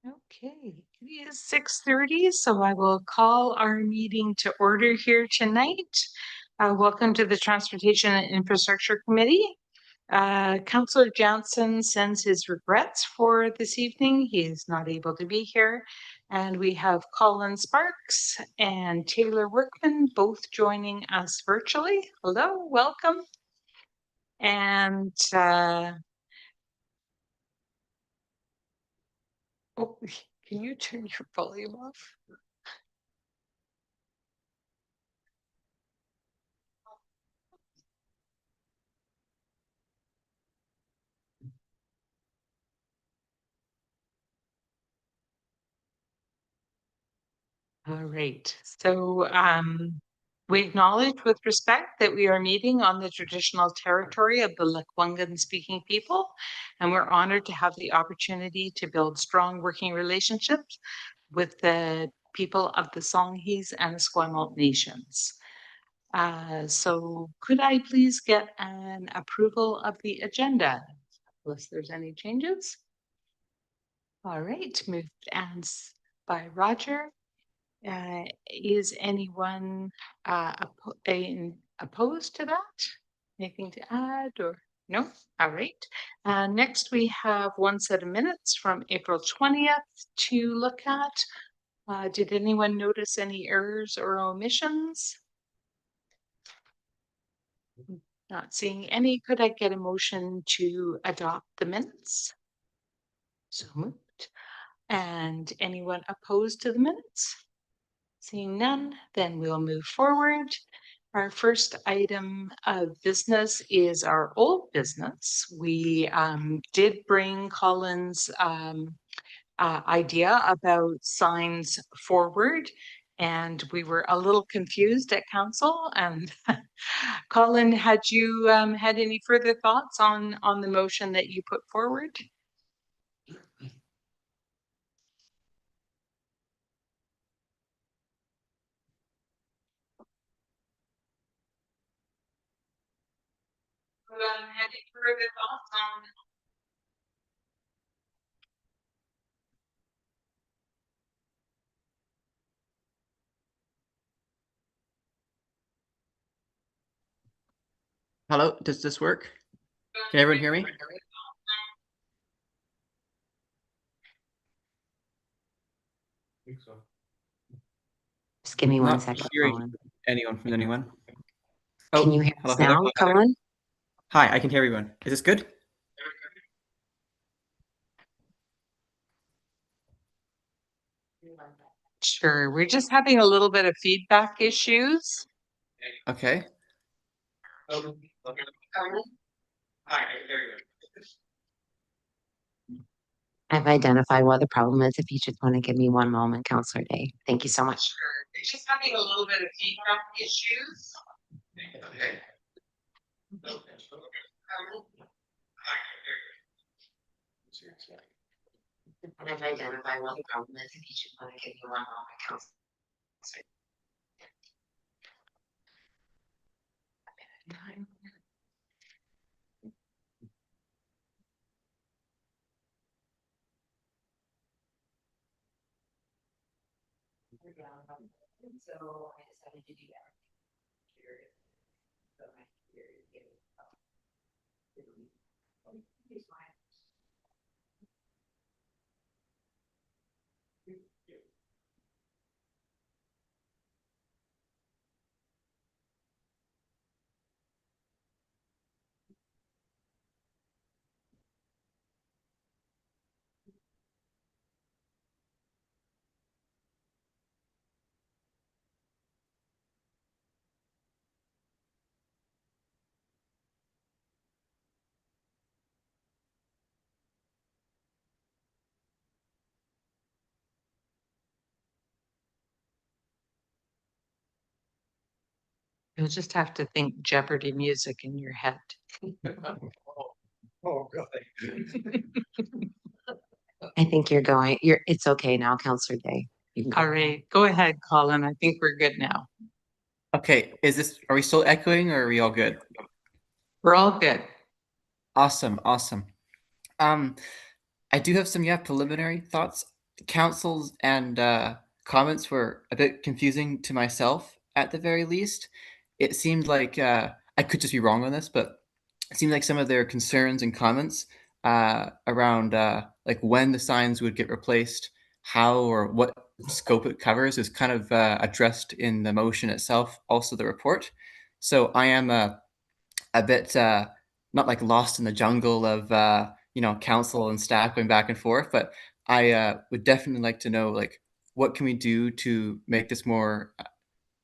Okay, it is 6:30, so I will call our meeting to order here tonight. Welcome to the Transportation and Infrastructure Committee. Councillor Johnson sends his regrets for this evening. He is not able to be here. And we have Colin Sparks and Taylor Workman both joining us virtually. Hello, welcome. And oh, can you turn your volume off? All right. So we acknowledge with respect that we are meeting on the traditional territory of the Lekwungen speaking people, and we're honored to have the opportunity to build strong working relationships with the people of the Songhees and Esquimalt nations. So could I please get an approval of the agenda, unless there's any changes? All right, moved and by Roger. Is anyone opposed to that? Anything to add or no? All right. Next, we have one set of minutes from April 20th to look at. Did anyone notice any errors or omissions? Not seeing any. Could I get a motion to adopt the minutes? So moved. And anyone opposed to the minutes? Seeing none, then we'll move forward. Our first item of business is our old business. We did bring Colin's idea about signs forward, and we were a little confused at council. And Colin, had you had any further thoughts on the motion that you put forward? Had any further thoughts on? Hello, does this work? Can everyone hear me? Just give me one Not second, hearing Colin. anyone from anyone. Can you hear us now, Colin? Hi, I can hear everyone. Is this good? Sure, we're just having a little bit of feedback issues. Okay. I've identified what the problem is. If you just want to give me one moment, Councillor Day. Thank you so much. Sure, we're just having a little bit of feedback issues. And I've identified what the problem is. If you just want to give me one moment, Councillor. Time. So I decided to do that. You'll just have to think Jeopardy music in your head. Oh, really? I think it's okay now, Councillor Day. All right, go ahead, Colin. I think we're good now. Okay, are we still echoing or are we all good? We're all good. Awesome. I do have some preliminary thoughts. councils and comments were a bit confusing to myself at the very least. It seemed like I could just be wrong on this, but it seemed like some of their concerns and comments around like when the signs would get replaced, how or what scope it covers is kind of addressed in the motion itself, also the report. So I am a bit not like lost in the jungle of council and staff going back and forth, but I would definitely like to know like what can we do to make this more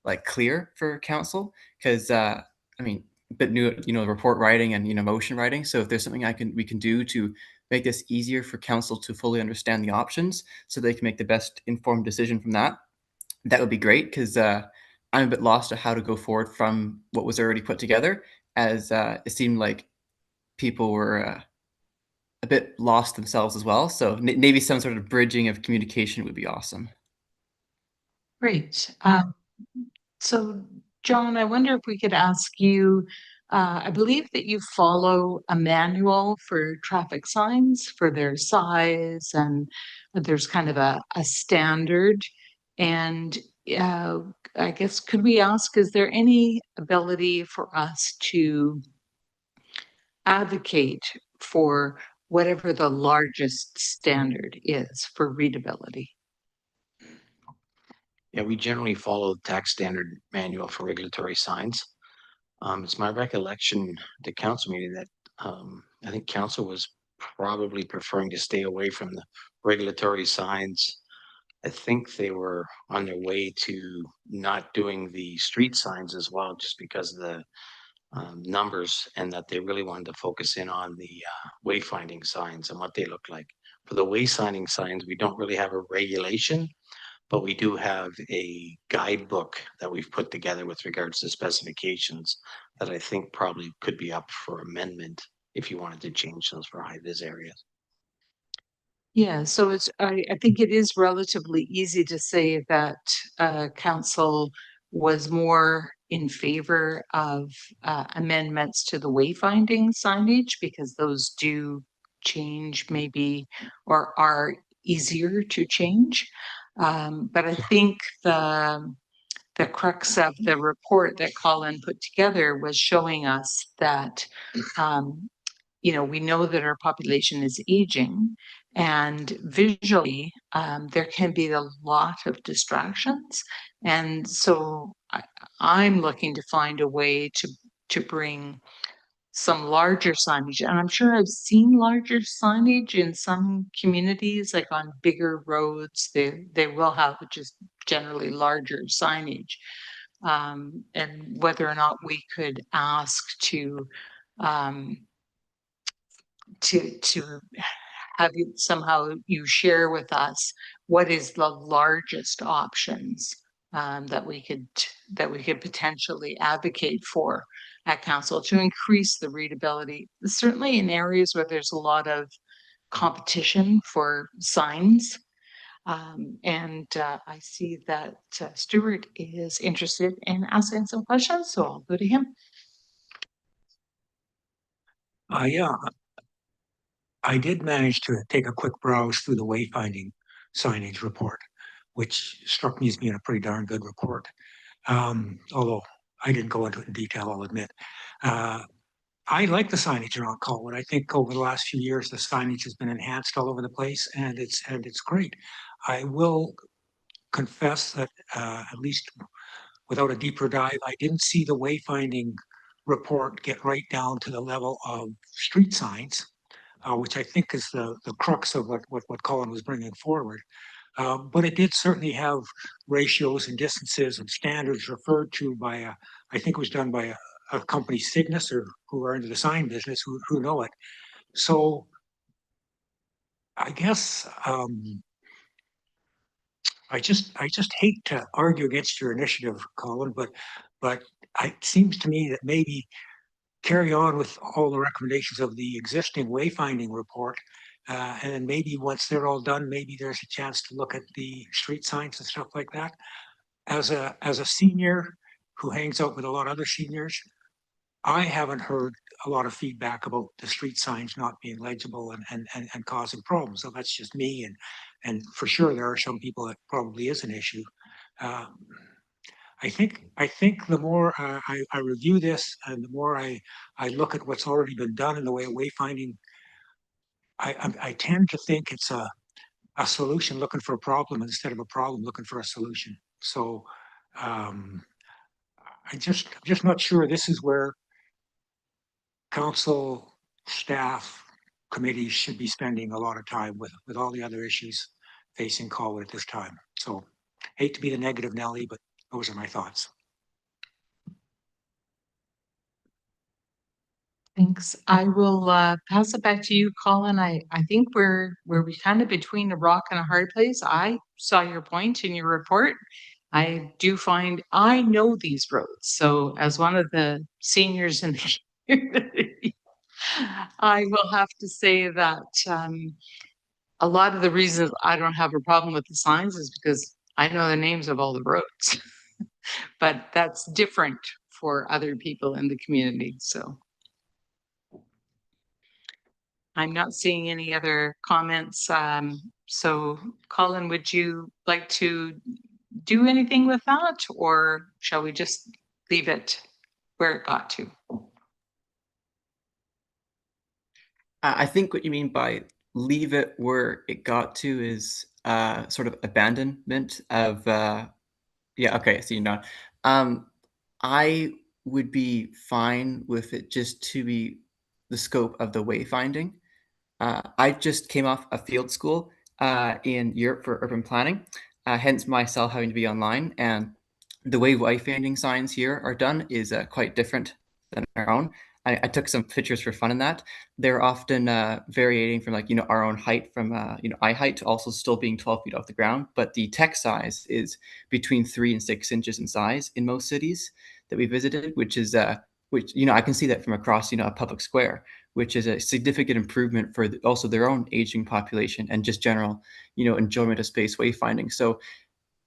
like clear for council because I mean a bit new report writing and motion writing. So if there's something we can do to make this easier for council to fully understand the options so they can make the best informed decision from that, that would be great because I'm a bit lost on how to go forward from what was already put together, as it seemed like people were a bit lost themselves as well. So maybe some sort of bridging of communication would be awesome. Great. So, John, I wonder if we could ask you, I believe that you follow a manual for traffic signs for their size, and there's kind of a standard. And uh, I guess, could we ask, is there any ability for us to advocate for whatever the largest standard is for readability? Yeah, we generally follow the tax standard manual for regulatory signs. It's my recollection at the council meeting that I think council was probably preferring to stay away from the regulatory signs. I think they were on their way to not doing the street signs as well, just because of the numbers, and that they really wanted to focus in on the wayfinding signs and what they look like. For the wayfinding signs, we don't really have a regulation, but we do have a guidebook that we've put together with regards to specifications that I think probably could be up for amendment if you wanted to change those for high vis areas. Yeah, so I think it is relatively easy to say that council was more in favor of amendments to the wayfinding signage because those do change maybe or are easier to change. But I think the crux of the report that Colin put together was showing us that um, we know that our population is aging, and visually, there can be a lot of distractions. And so I'm looking to find a way to bring some larger signage. And I'm sure I've seen larger signage in some communities, like on bigger roads, they will have just generally larger signage. And whether or not we could ask um, to have you somehow you share with us what is the largest options that we could potentially advocate for at council to increase the readability, certainly in areas where there's a lot of competition for signs. And I see that Stuart is interested in asking some questions, so I'll go to him. Yeah, I did manage to take a quick browse through the wayfinding signage report, which struck me as being a pretty darn good report. Although I didn't go into it in detail, I'll admit. I like the signage around Colwood. I think over the last few years, the signage has been enhanced all over the place, and it's great. I will confess that at least without a deeper dive, I didn't see the wayfinding report get right down to the level of street signs, which I think is the crux of what Colin was bringing forward. But it did certainly have ratios and distances and standards referred to by I think it was done by a company, Signage, or who are into the sign business, who know it. So I guess I just hate to argue against your initiative, Colin, but it seems to me that maybe carry on with all the recommendations of the existing wayfinding report. And then maybe once they're all done, maybe there's a chance to look at the street signs and stuff like that. As a senior who hangs out with a lot of other seniors, I haven't heard a lot of feedback about the street signs not being legible and causing problems. So that's just me, and for sure there are some people that probably is an issue. I think the more I review this and the more I look at what's already been done in the way of wayfinding, I tend to think it's a solution looking for a problem instead of a problem looking for a solution. So um, I'm just not sure this is where council, staff, committees should be spending a lot of time with all the other issues facing Colwood at this time. So hate to be the negative Nelly, but those are my thoughts. Thanks. I will pass it back to you, Colin. I think we're kind of between a rock and a hard place. I saw your point in your report. I do find I know these roads. So as one of the seniors in the community, I will have to say that a lot of the reasons I don't have a problem with the signs is because I know the names of all the roads. But that's different for other people in the community. So I'm not seeing any other comments. So Colin, would you like to do anything with that, or shall we just leave it where it got to? I think what you mean by leave it where it got to is sort of abandonment of yeah, okay, so you know. I would be fine with it just to be the scope of the wayfinding. I just came off a field school in Europe for urban planning, hence myself having to be online. And the way wayfinding signs here are done is quite different than our own. I took some pictures for fun in that. They're often varying from like, our own height from, eye height to also still being 12 feet off the ground. But the text size is between 3 and 6 inches in size in most cities that we visited, which is, which, I can see that from across, a public square, which is a significant improvement for also their own aging population and just general, enjoyment of space wayfinding. So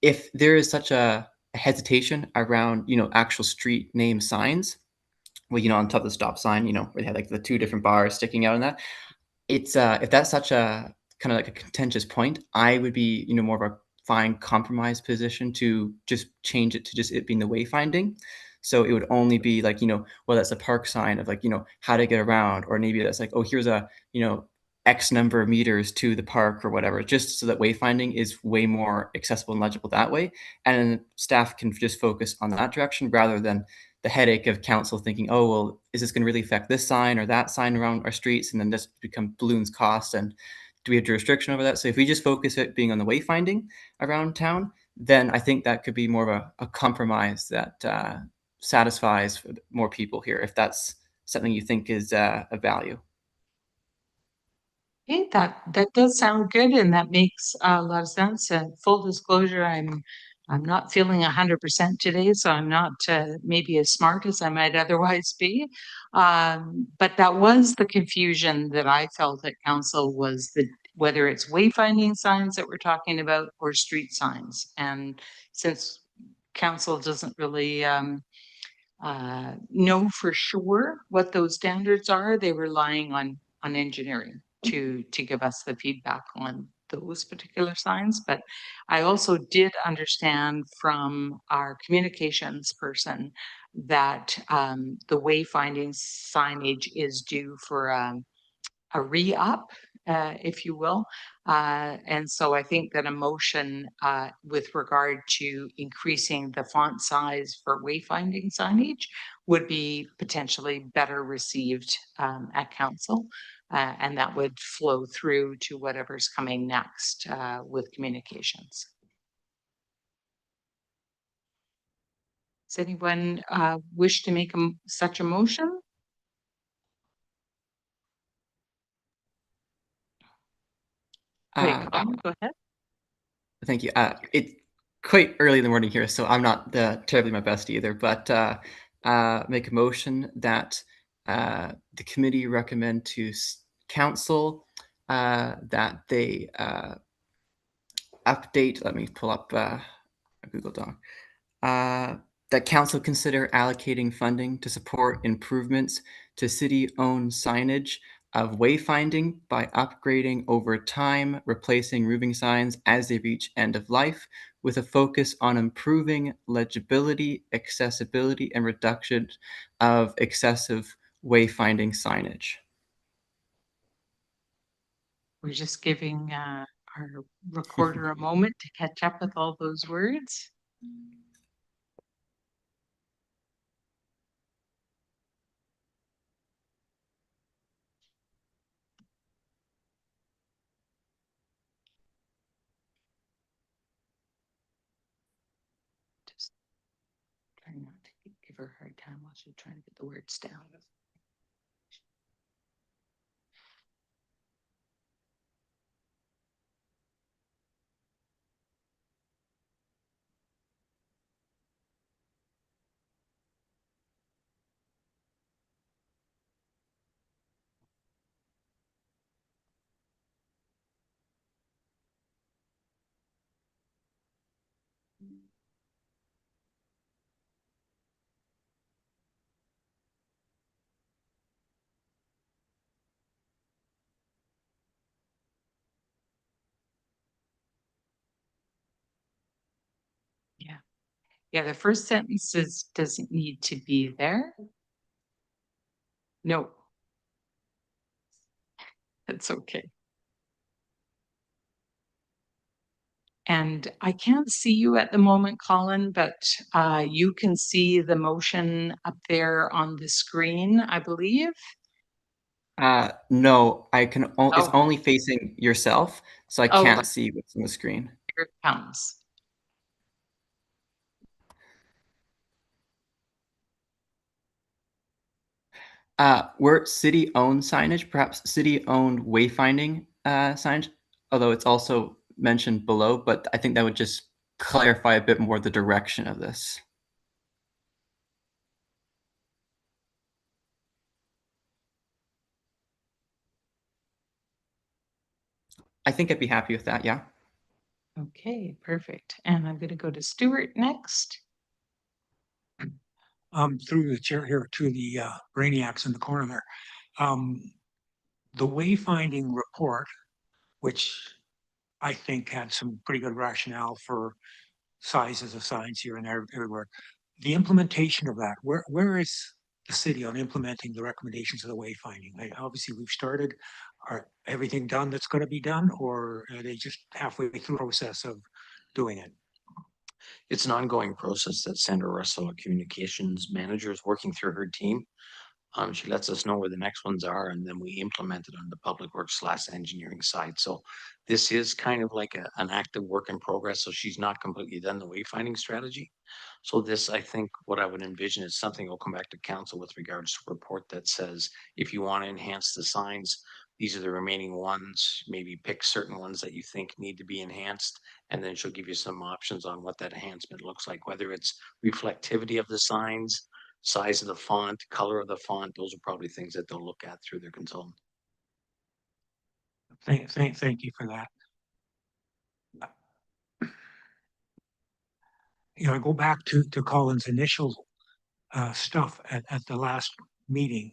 if there is such a hesitation around, actual street name signs, well, on top of the stop sign, where they have like the two different bars sticking out in that, it's if that's such a kind of like a contentious point, I would be, more of a fine compromise position to just change it to just it being the wayfinding. So it would only be like, well, that's a park sign of like, how to get around, or maybe that's like, oh, here's a, X number of meters to the park or whatever, just so that wayfinding is way more accessible and legible that way. And staff can just focus on that direction rather than the headache of council thinking, oh, well, is this going to really affect this sign or that sign around our streets? And then this become balloons cost. And do we have jurisdiction over that? So if we just focus it being on the wayfinding around town, then I think that could be more of a compromise that satisfies more people here, if that's something you think is a value. Okay, that does sound good, and that makes a lot of sense. Full disclosure, I'm not feeling 100% today, so I'm not maybe as smart as I might otherwise be. But that was the confusion that I felt at council, was whether it's wayfinding signs that we're talking about or street signs. And since council doesn't really know for sure what those standards are, they were relying on engineering to give us the feedback on those particular signs. But I also did understand from our communications person that the wayfinding signage is due for a re-up, if you will. And so I think that a motion with regard to increasing the font size for wayfinding signage would be potentially better received at council. And that would flow through to whatever's coming next with communications. Does anyone wish to make such a motion? Wait, Colin, go ahead. Thank you. It's quite early in the morning here, so I'm not terribly my best either, but make a motion that the committee recommend to council that they update, let me pull up a Google Doc, that council consider allocating funding to support improvements to city-owned signage of wayfinding by upgrading over time, replacing moving signs as they reach end of life, with a focus on improving legibility, accessibility, and reduction of excessive wayfinding signage. We're just giving our recorder a moment to catch up with all those words. Just trying not to give her a hard time while she's trying to get the words down. Yeah. Yeah, the first sentence doesn't need to be there. No. That's okay. And I can't see you at the moment, Colin, but you can see the motion up there on the screen, I believe. No, I can. It's Oh. only facing yourself, so I Oh, can't see what's on the screen. Here it comes. We're city-owned signage, perhaps city-owned wayfinding signage, although it's also mentioned below, but I think that would just clarify a bit more the direction of this. I think I'd be happy with that, yeah. Okay, perfect. And I'm going to go to Stuart next. Through the chair here to the brainiacs in the corner there. The wayfinding report, which I think had some pretty good rationale for sizes of signs here and there everywhere. The implementation of that, where is the city on implementing the recommendations of the wayfinding? Obviously, we've started. Are everything done that's going to be done, or are they just halfway through the process of doing it? It's an ongoing process that Sandra Russell, our communications manager, is working through her team. She lets us know where the next ones are, and then we implement it on the public works / engineering side. So this is kind of like an active work in progress. So she's not completely done the wayfinding strategy. So this, I think, what I would envision is something will come back to council with regards to a report that says, if you want to enhance the signs, these are the remaining ones. Maybe pick certain ones that you think need to be enhanced, and then she'll give you some options on what that enhancement looks like, whether it's reflectivity of the signs, size of the font, color of the font. Those are probably things that they'll look at through their consultant. Thank you for that. I go back to Colin's initial stuff at the last meeting,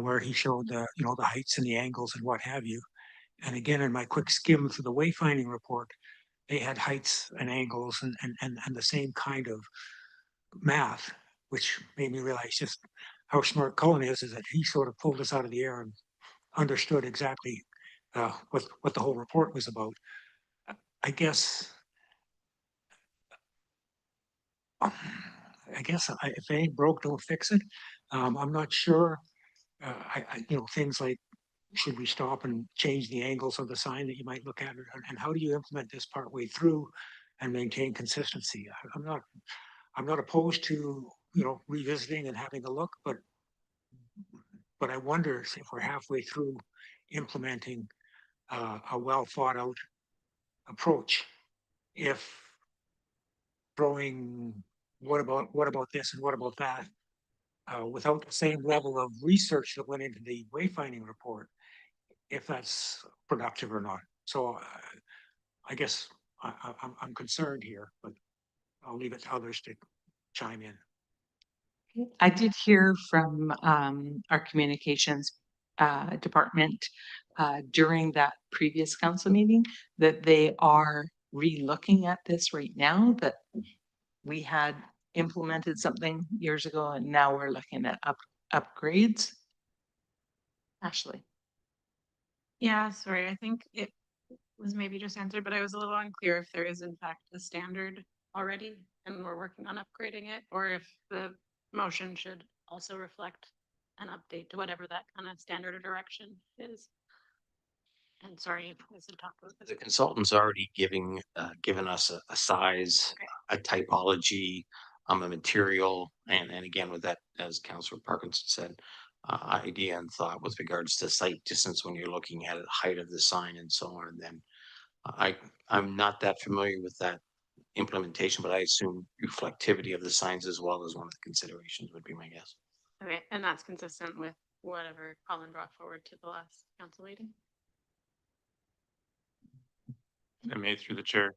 where he showed the heights and the angles and what have you. And again, in my quick skim through the wayfinding report, they had heights and angles and the same kind of math, which made me realize just how smart Colin is that he sort of pulled us out of the air and understood exactly what the whole report was about. I guess if it ain't broke, don't fix it. I'm not sure. Things like, should we stop and change the angles of the sign that you might look at, and how do you implement this part way through and maintain consistency? I'm not opposed to revisiting and having a look, but I wonder if we're halfway through implementing a well thought out approach, if throwing what about this and what about that without the same level of research that went into the wayfinding report, if that's productive or not. So I guess I'm concerned here, but I'll leave it to others to chime in. I did hear from our communications department during that previous council meeting that they are re-looking at this right now, that we had implemented something years ago and now we're looking at upgrades. Ashley. Yeah, sorry, I think it was maybe just answered, but I was a little unclear if there is in fact a standard already and we're working on upgrading it, or if the motion should also reflect an update to whatever that kind of standard or direction is. And sorry, as a talk about The this. consultant's already given us a size, a typology, a material, and again with that, as Councillor Parkinson said, idea and thought with regards to site distance when you're looking at it, height of the sign and so on. And then I'm not that familiar with that implementation, but I assume reflectivity of the signs as well as one of the considerations would be my guess. Okay, and that's consistent with whatever Colin brought forward to the last council meeting. I made through the chair.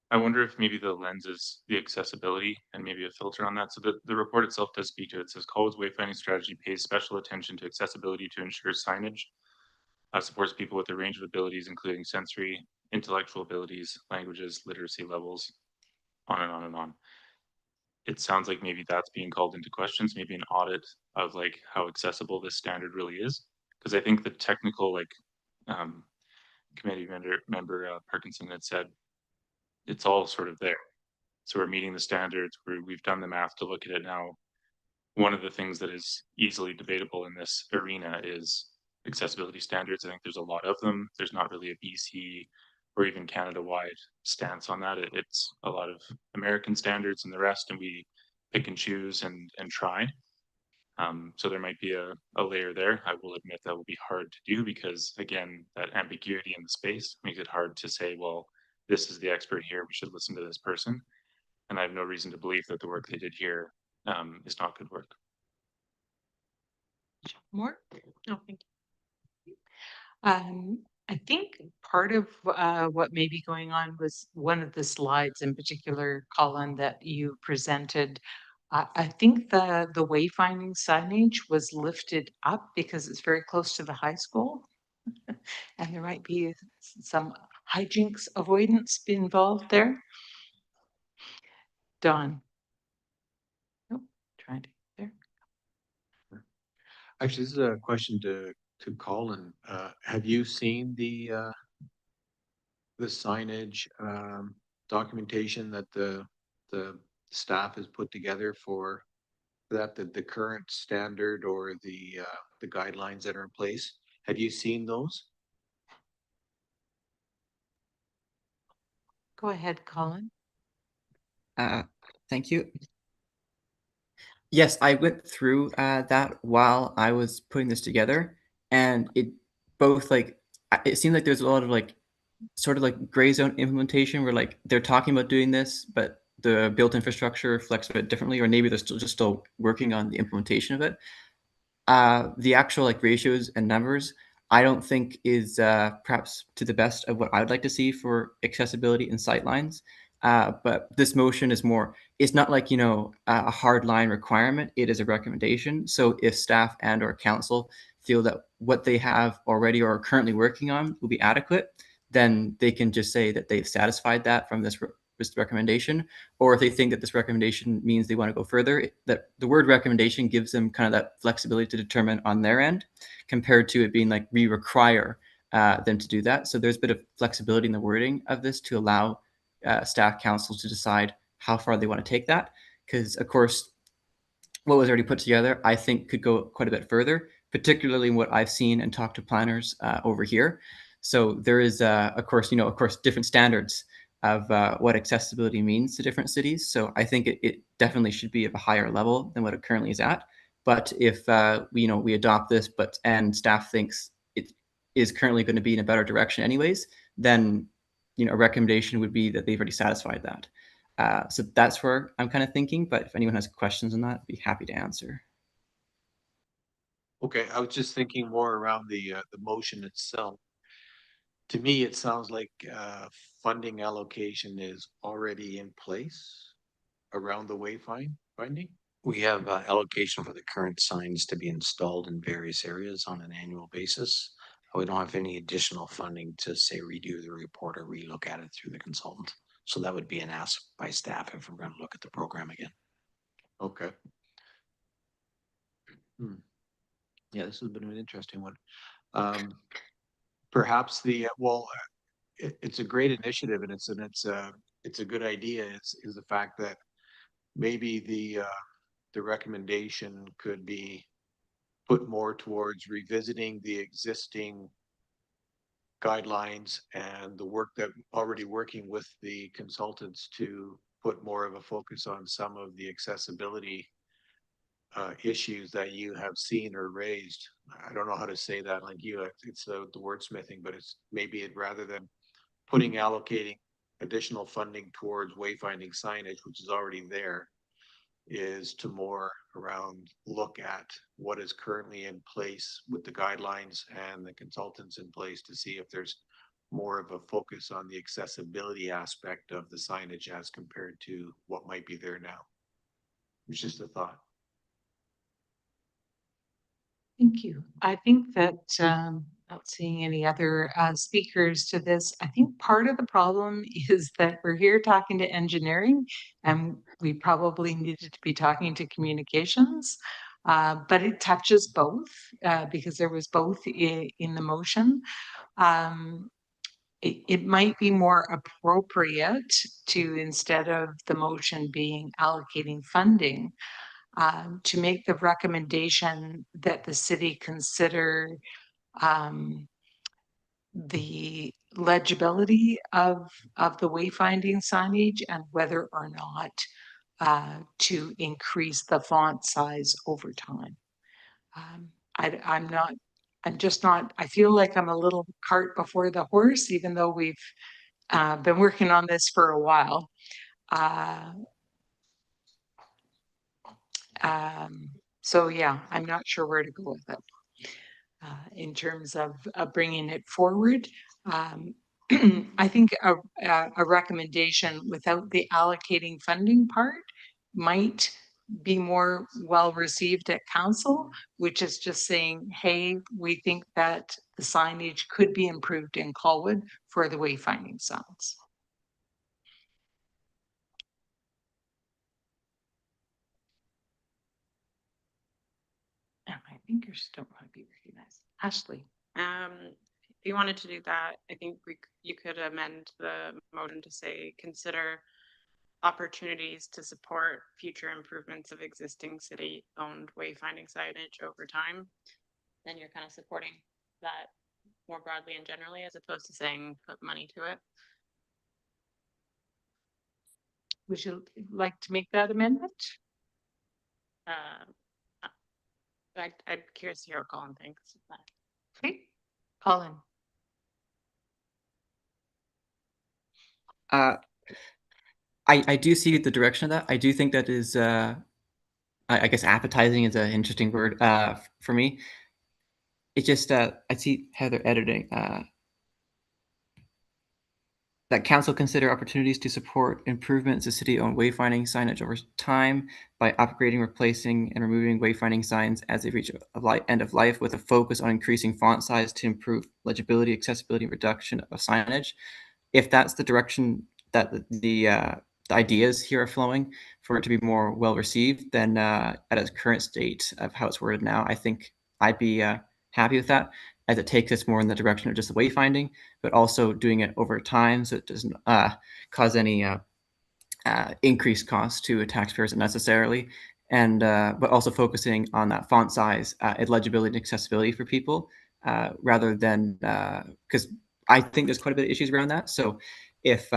I wonder if maybe the lens is the accessibility and maybe a filter on that. So the report itself does speak to it. It says Colwood's wayfinding strategy pays special attention to accessibility to ensure signage supports people with a range of abilities, including sensory, intellectual abilities, languages, literacy levels, on and on and on. It sounds like maybe that's being called into questions, maybe an audit of like how accessible this standard really is. Because I think the technical committee member Parkinson had said, it's all sort of there. So we're meeting the standards. We've done the math to look at it now. One of the things that is easily debatable in this arena is accessibility standards. I think there's a lot of them. There's not really a BC or even Canada-wide stance on that. It's a lot of American standards and the rest, and we pick and choose and try. So there might be a layer there. I will admit that will be hard to do because, again, that ambiguity in the space makes it hard to say, well, this is the expert here. We should listen to this person. And I have no reason to believe that the work they did here is not good work. More? No, thank you. I think part of what may be going on was one of the slides in particular, Colin, that you presented. I think the wayfinding signage was lifted up because it's very close to the high school. And there might be some hijinks avoidance be involved there. Don. Nope, trying to get there. Actually, this is a question to Colin. Have you seen the signage documentation that the staff has put together for that, the current standard or the guidelines that are in place? Have you seen those? Go ahead, Colin. Thank you. Yes, I went through that while I was putting this together, and it both like it seemed like there's a lot of like sort of like gray zone implementation where like they're talking about doing this, but the built infrastructure reflects a bit differently, or maybe they're still working on the implementation of it. The actual like ratios and numbers, I don't think is perhaps to the best of what I would like to see for accessibility and sightlines. But this motion is more, it's not like, you know, a hard line requirement. It is a recommendation. So if staff and or council feel that what they have already or are currently working on will be adequate, then they can just say that they've satisfied that from this recommendation. Or if they think that this recommendation means they want to go further, that the word recommendation gives them kind of that flexibility to determine on their end, compared to it being like we require them to do that. So there's a bit of flexibility in the wording of this to allow staff council to decide how far they want to take that. Because of course, what was already put together, I think could go quite a bit further, particularly what I've seen and talked to planners over here. So there is, of course, different standards of what accessibility means to different cities. So I think it definitely should be of a higher level than what it currently is at. But if we adopt this, and staff thinks it is currently going to be in a better direction anyways, then a recommendation would be that they've already satisfied that. So that's where I'm kind of thinking. But if anyone has questions on that, I'd be happy to answer. Okay, I was just thinking more around the motion itself. To me, it sounds like funding allocation is already in place around the wayfinding. We have allocation for the current signs to be installed in various areas on an annual basis. We don't have any additional funding to say redo the report or relook at it through the consultant. So that would be an ask by staff if we're going to look at the program again. Okay. Yeah, this has been an interesting one. Perhaps it's a great initiative and it's a good idea is the fact that maybe the recommendation could be put more towards revisiting the existing guidelines and the work that already working with the consultants to put more of a focus on some of the accessibility issues that you have seen or raised. I don't know how to say that like you, it's the wordsmithing, but it's maybe it rather than allocating additional funding towards wayfinding signage, which is already there, is to more around look at what is currently in place with the guidelines and the consultants in place to see if there's more of a focus on the accessibility aspect of the signage as compared to what might be there now. It's just a thought. Thank you. I think that, not seeing any other speakers to this, I think part of the problem is that we're here talking to engineering and we probably needed to be talking to communications. But it touches both because there was both in the motion. It might be more appropriate to, instead of the motion being allocating funding, to make the recommendation that the city consider the legibility of the wayfinding signage and whether or not to increase the font size over time. I'm just not, I feel like I'm a little cart before the horse, even though we've been working on this for a while. So yeah, I'm not sure where to go with it. In terms of bringing it forward, I think a recommendation without the allocating funding part might be more well received at council, which is just saying, hey, we think that the signage could be improved in Colwood for the wayfinding signs. And my fingers don't want to be recognized. Ashley. If you wanted to do that, I think you could amend the motion to say, consider opportunities to support future improvements of existing city-owned wayfinding signage over time. Then you're kind of supporting that more broadly and generally, as opposed to saying put money to it. Would you like to make that amendment? I'm curious to hear what Colin thinks. Okay, Colin. I do see the direction of that. I do think that is, I guess appetizing is an interesting word for me. It just, I see Heather editing, that council consider opportunities to support improvements to city-owned wayfinding signage over time by upgrading, replacing, and removing wayfinding signs as they reach end of life, with a focus on increasing font size to improve legibility, accessibility, and reduction of signage. If that's the direction that the ideas here are flowing for it to be more well received, then at its current state of how it's worded now, I think I'd be happy with that, as it takes us more in the direction of just the wayfinding, but also doing it over time so it doesn't cause any increased costs to taxpayers unnecessarily, and but also focusing on that font size, legibility, and accessibility for people, rather than because I think there's quite a bit of issues around that. So if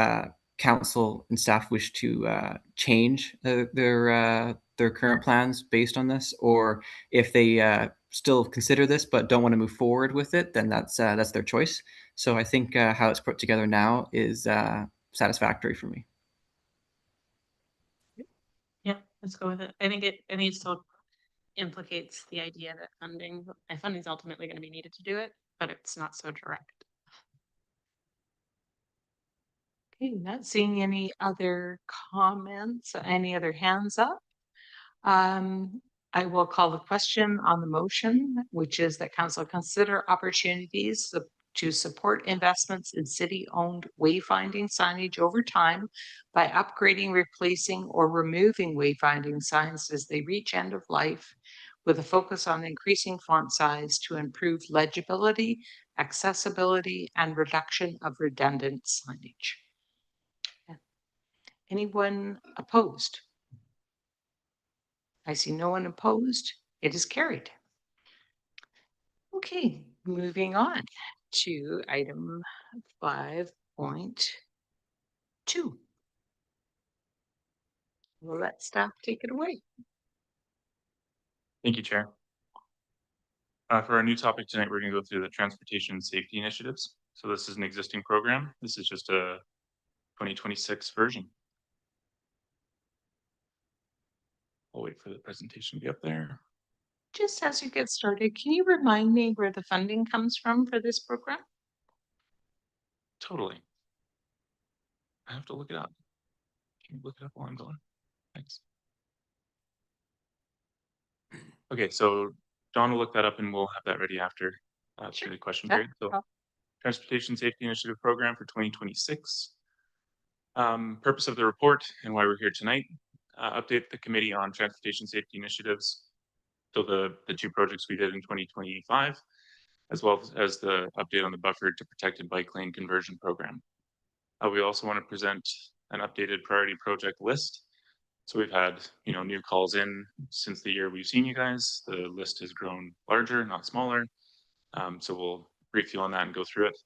council and staff wish to change their current plans based on this, or if they still consider this but don't want to move forward with it, then that's their choice. So I think how it's put together now is satisfactory for me. Yeah, let's go with it. I think it still implicates the idea that funding is ultimately going to be needed to do it, but it's not so direct. Okay, not seeing any other comments, any other hands up. I will call the question on the motion, which is that council consider opportunities to support investments in city-owned wayfinding signage over time by upgrading, replacing, or removing wayfinding signs as they reach end of life, with a focus on increasing font size to improve legibility, accessibility, and reduction of redundant signage. Anyone opposed? I see no one opposed. It is carried. Okay, moving on to item 5.2. We'll let staff take it away. Thank you, Chair. For our new topic tonight, we're going to go through the transportation safety initiatives. So this is an existing program. This is just a 2026 version. I'll wait for the presentation to be up there. Just as you get started, can you remind me where the funding comes from for this program? Totally. I have to look it up. Can you look it up while I'm going? Thanks. Okay, so John will look that up and we'll have that ready after through the question Yeah. period. So Transportation Safety Initiative Program for 2026. Purpose of the report and why we're here tonight. Update the committee on transportation safety initiatives. So the two projects we did in 2025, as well as the update on the buffered to protected bike lane conversion program. We also want to present an updated priority project list. So we've had, new calls in since the year we've seen you guys. The list has grown larger, not smaller. So we'll brief you on that and go through it.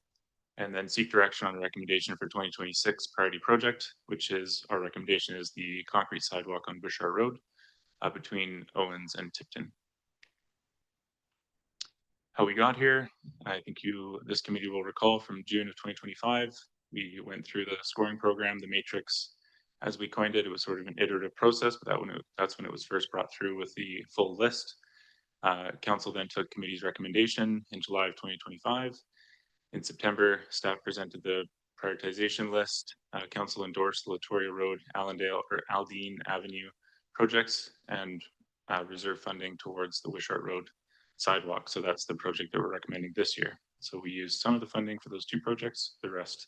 And then seek direction on the recommendation for 2026 priority project, which is our recommendation is the concrete sidewalk on Bushar Road between Owens and Tipton. How we got here, I think this committee will recall from June of 2025, we went through the scoring program, the matrix, as we coined it. It was sort of an iterative process, but that's when it was first brought through with the full list. Council then took committee's recommendation in July of 2025. In September, staff presented the prioritization list. Council endorsed the Latoria Road, Allendale or Aldine Avenue projects and reserve funding towards the Wishart Road sidewalk. So that's the project that we're recommending this year. So we used some of the funding for those two projects. The rest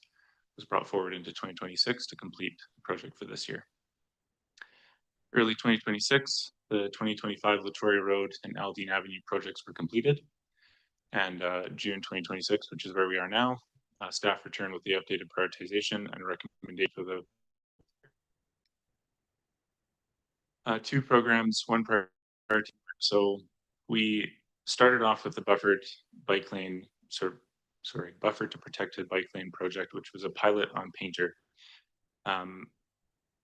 was brought forward into 2026 to complete the project for this year. Early 2026, the 2025 Latoria Road and Aldine Avenue projects were completed. And June 2026, which is where we are now, staff returned with the updated prioritization and recommendation for the two programs, one priority. So we started off with the buffered bike lane, buffered to protected bike lane project, which was a pilot on Painter.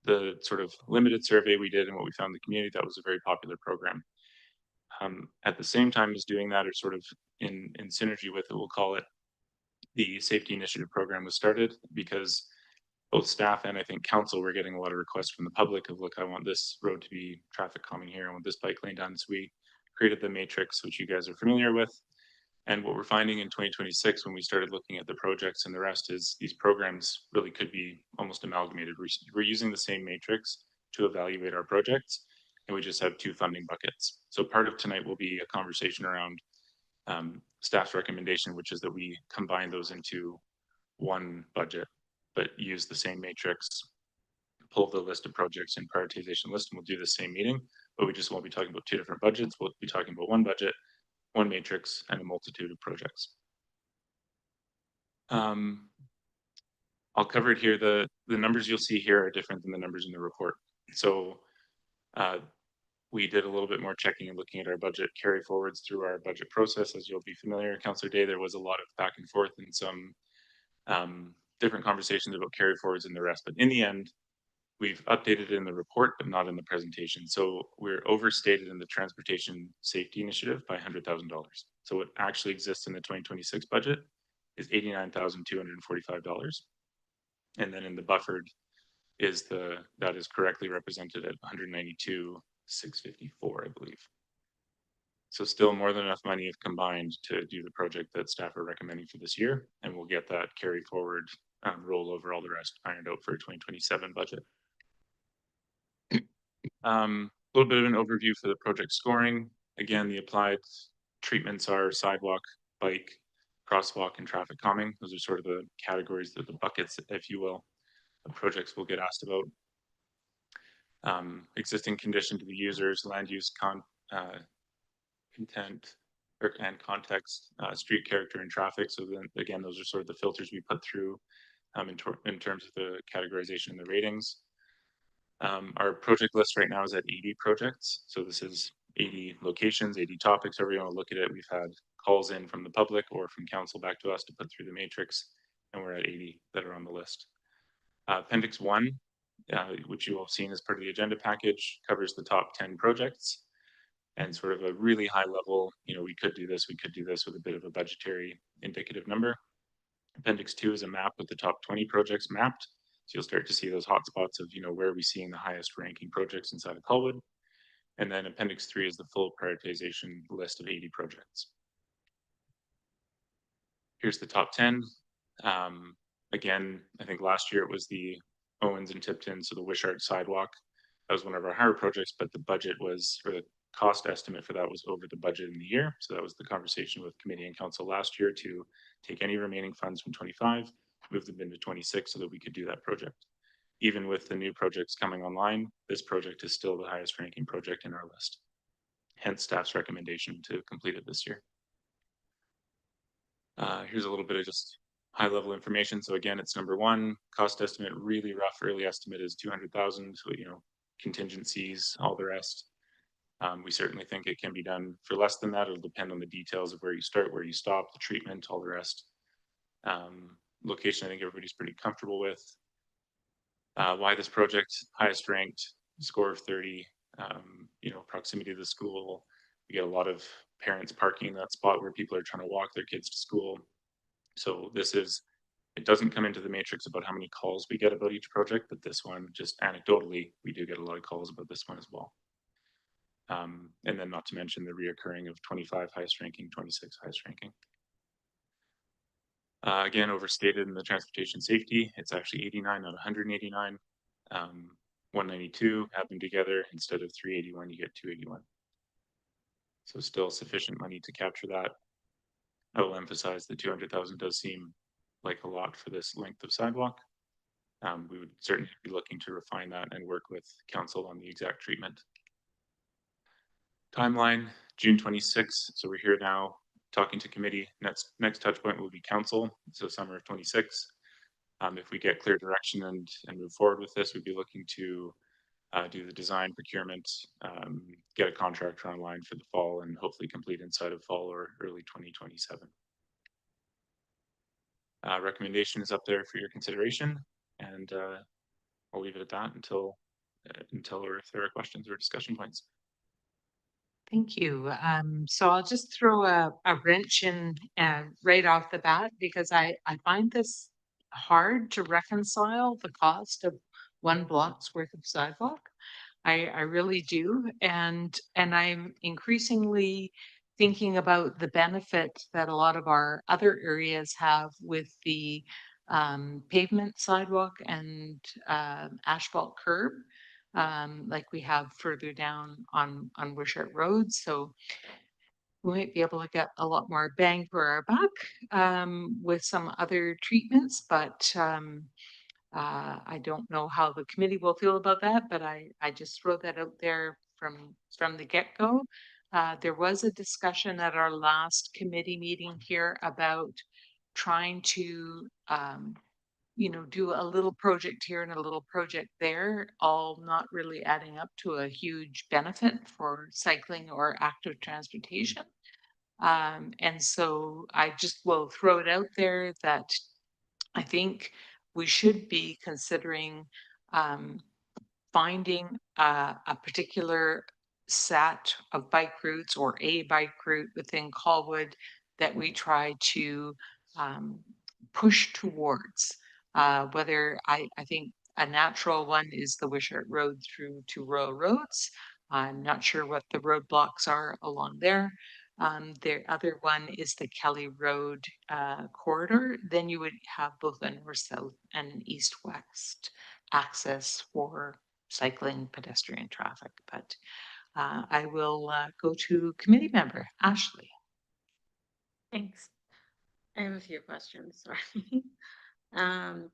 The sort of limited survey we did and what we found in the community, that was a very popular program. At the same time as doing that, or sort of in synergy with it, we'll call it, the safety initiative program was started because both staff and I think council were getting a lot of requests from the public of, look, I want this road to be traffic calming here, I want this bike lane done. So we created the matrix, which you guys are familiar with. And what we're finding in 2026, when we started looking at the projects and the rest, is these programs really could be almost amalgamated. We're using the same matrix to evaluate our projects, and we just have two funding buckets. So part of tonight will be a conversation around staff's recommendation, which is that we combine those into one budget, but use the same matrix, pull the list of projects in prioritization list, and we'll do the same meeting, but we just won't be talking about two different budgets. We'll be talking about one budget, one matrix, and a multitude of projects. I'll cover it here. The numbers you'll see here are different than the numbers in the report. So we did a little bit more checking and looking at our budget carry forwards through our budget process. As you'll be familiar, Councillor Day, there was a lot of back and forth and some different conversations about carry forwards and the rest. But in the end, we've updated it in the report, but not in the presentation. So we're overstated in the transportation safety initiative by $100,000. So what actually exists in the 2026 budget is $89,245. And then in the buffered that is correctly represented at $192,654, I believe. So still more than enough money if combined to do the project that staff are recommending for this year. And we'll get that carry forward, roll over all the rest ironed out for a 2027 budget. A little bit of an overview for the project scoring. Again, the applied treatments are sidewalk, bike, crosswalk, and traffic calming. Those are sort of the categories, the buckets, if you will, of projects we'll get asked about. Existing condition to the users, land use content and context, street character and traffic. So then again, those are sort of the filters we put through in terms of the categorization and the ratings. Our project list right now is at 80 projects. So this is 80 locations, 80 topics, however you want to look at it. We've had calls in from the public or from council back to us to put through the matrix, and we're at 80 that are on the list. Appendix 1, which you will have seen as part of the agenda package, covers the top 10 projects and sort of a really high level, we could do this with a bit of a budgetary indicative number. Appendix 2 is a map with the top 20 projects mapped. So you'll start to see those hotspots of, where are we seeing the highest ranking projects inside of Colwood. And then Appendix 3 is the full prioritization list of 80 projects. Here's the top 10. Again, I think last year it was the Owens and Tipton, so the Wishart sidewalk. That was one of our higher projects, but the budget was, or the cost estimate for that was over the budget in the year. So that was the conversation with committee and council last year to take any remaining funds from 25, move them into 26 so that we could do that project. Even with the new projects coming online, this project is still the highest ranking project in our list. Hence staff's recommendation to complete it this year. Here's a little bit of just high level information. So again, it's number 1, cost estimate, really rough early estimate is 200,000. So, contingencies, all the rest. We certainly think it can be done for less than that. It'll depend on the details of where you start, where you stop, the treatment, all the rest. Location, I think everybody's pretty comfortable with. Why this project? Highest ranked, score of 30, proximity to the school. We get a lot of parents parking in that spot where people are trying to walk their kids to school. So it doesn't come into the matrix about how many calls we get about each project, but this one, just anecdotally, we do get a lot of calls about this one as well. And then not to mention the reoccurring of 25 highest ranking, 26 highest ranking. Again, overstated in the transportation safety, it's actually 89 out of 189. 192 add them together, instead of 381, you get 281. So still sufficient money to capture that. I will emphasize that 200,000 does seem like a lot for this length of sidewalk. We would certainly be looking to refine that and work with council on the exact treatment. Timeline, June 26th. So we're here now talking to committee. Next touch point will be council. So summer of 26. If we get clear direction and move forward with this, we'd be looking to do the design procurement, get a contractor online for the fall, and hopefully complete inside of fall or early 2027. Recommendation is up there for your consideration, and I'll leave it at that until or if there are questions or discussion points. Thank you. So I'll just throw a wrench in right off the bat, because I find this hard to reconcile the cost of 1 block's worth of sidewalk. I really do. And I'm increasingly thinking about the benefit that a lot of our other areas have with the pavement sidewalk and asphalt curb, like we have further down on Wishart Road. So we might be able to get a lot more bang for our buck with some other treatments, but I don't know how the committee will feel about that, but I just throw that out there from the get-go. There was a discussion at our last committee meeting here about trying to do a little project here and a little project there, all not really adding up to a huge benefit for cycling or active transportation. And so I just will throw it out there that I think we should be considering finding a particular set of bike routes or a bike route within Colwood that we try to push towards. Whether I think a natural one is the Wishart Road through to Royal Roads. I'm not sure what the roadblocks are along there. The other one is the Kelly Road corridor. Then you would have both a north-south and east-west access for cycling, pedestrian traffic, but I will go to committee member Ashley. Thanks. I have a few questions, sorry. Um,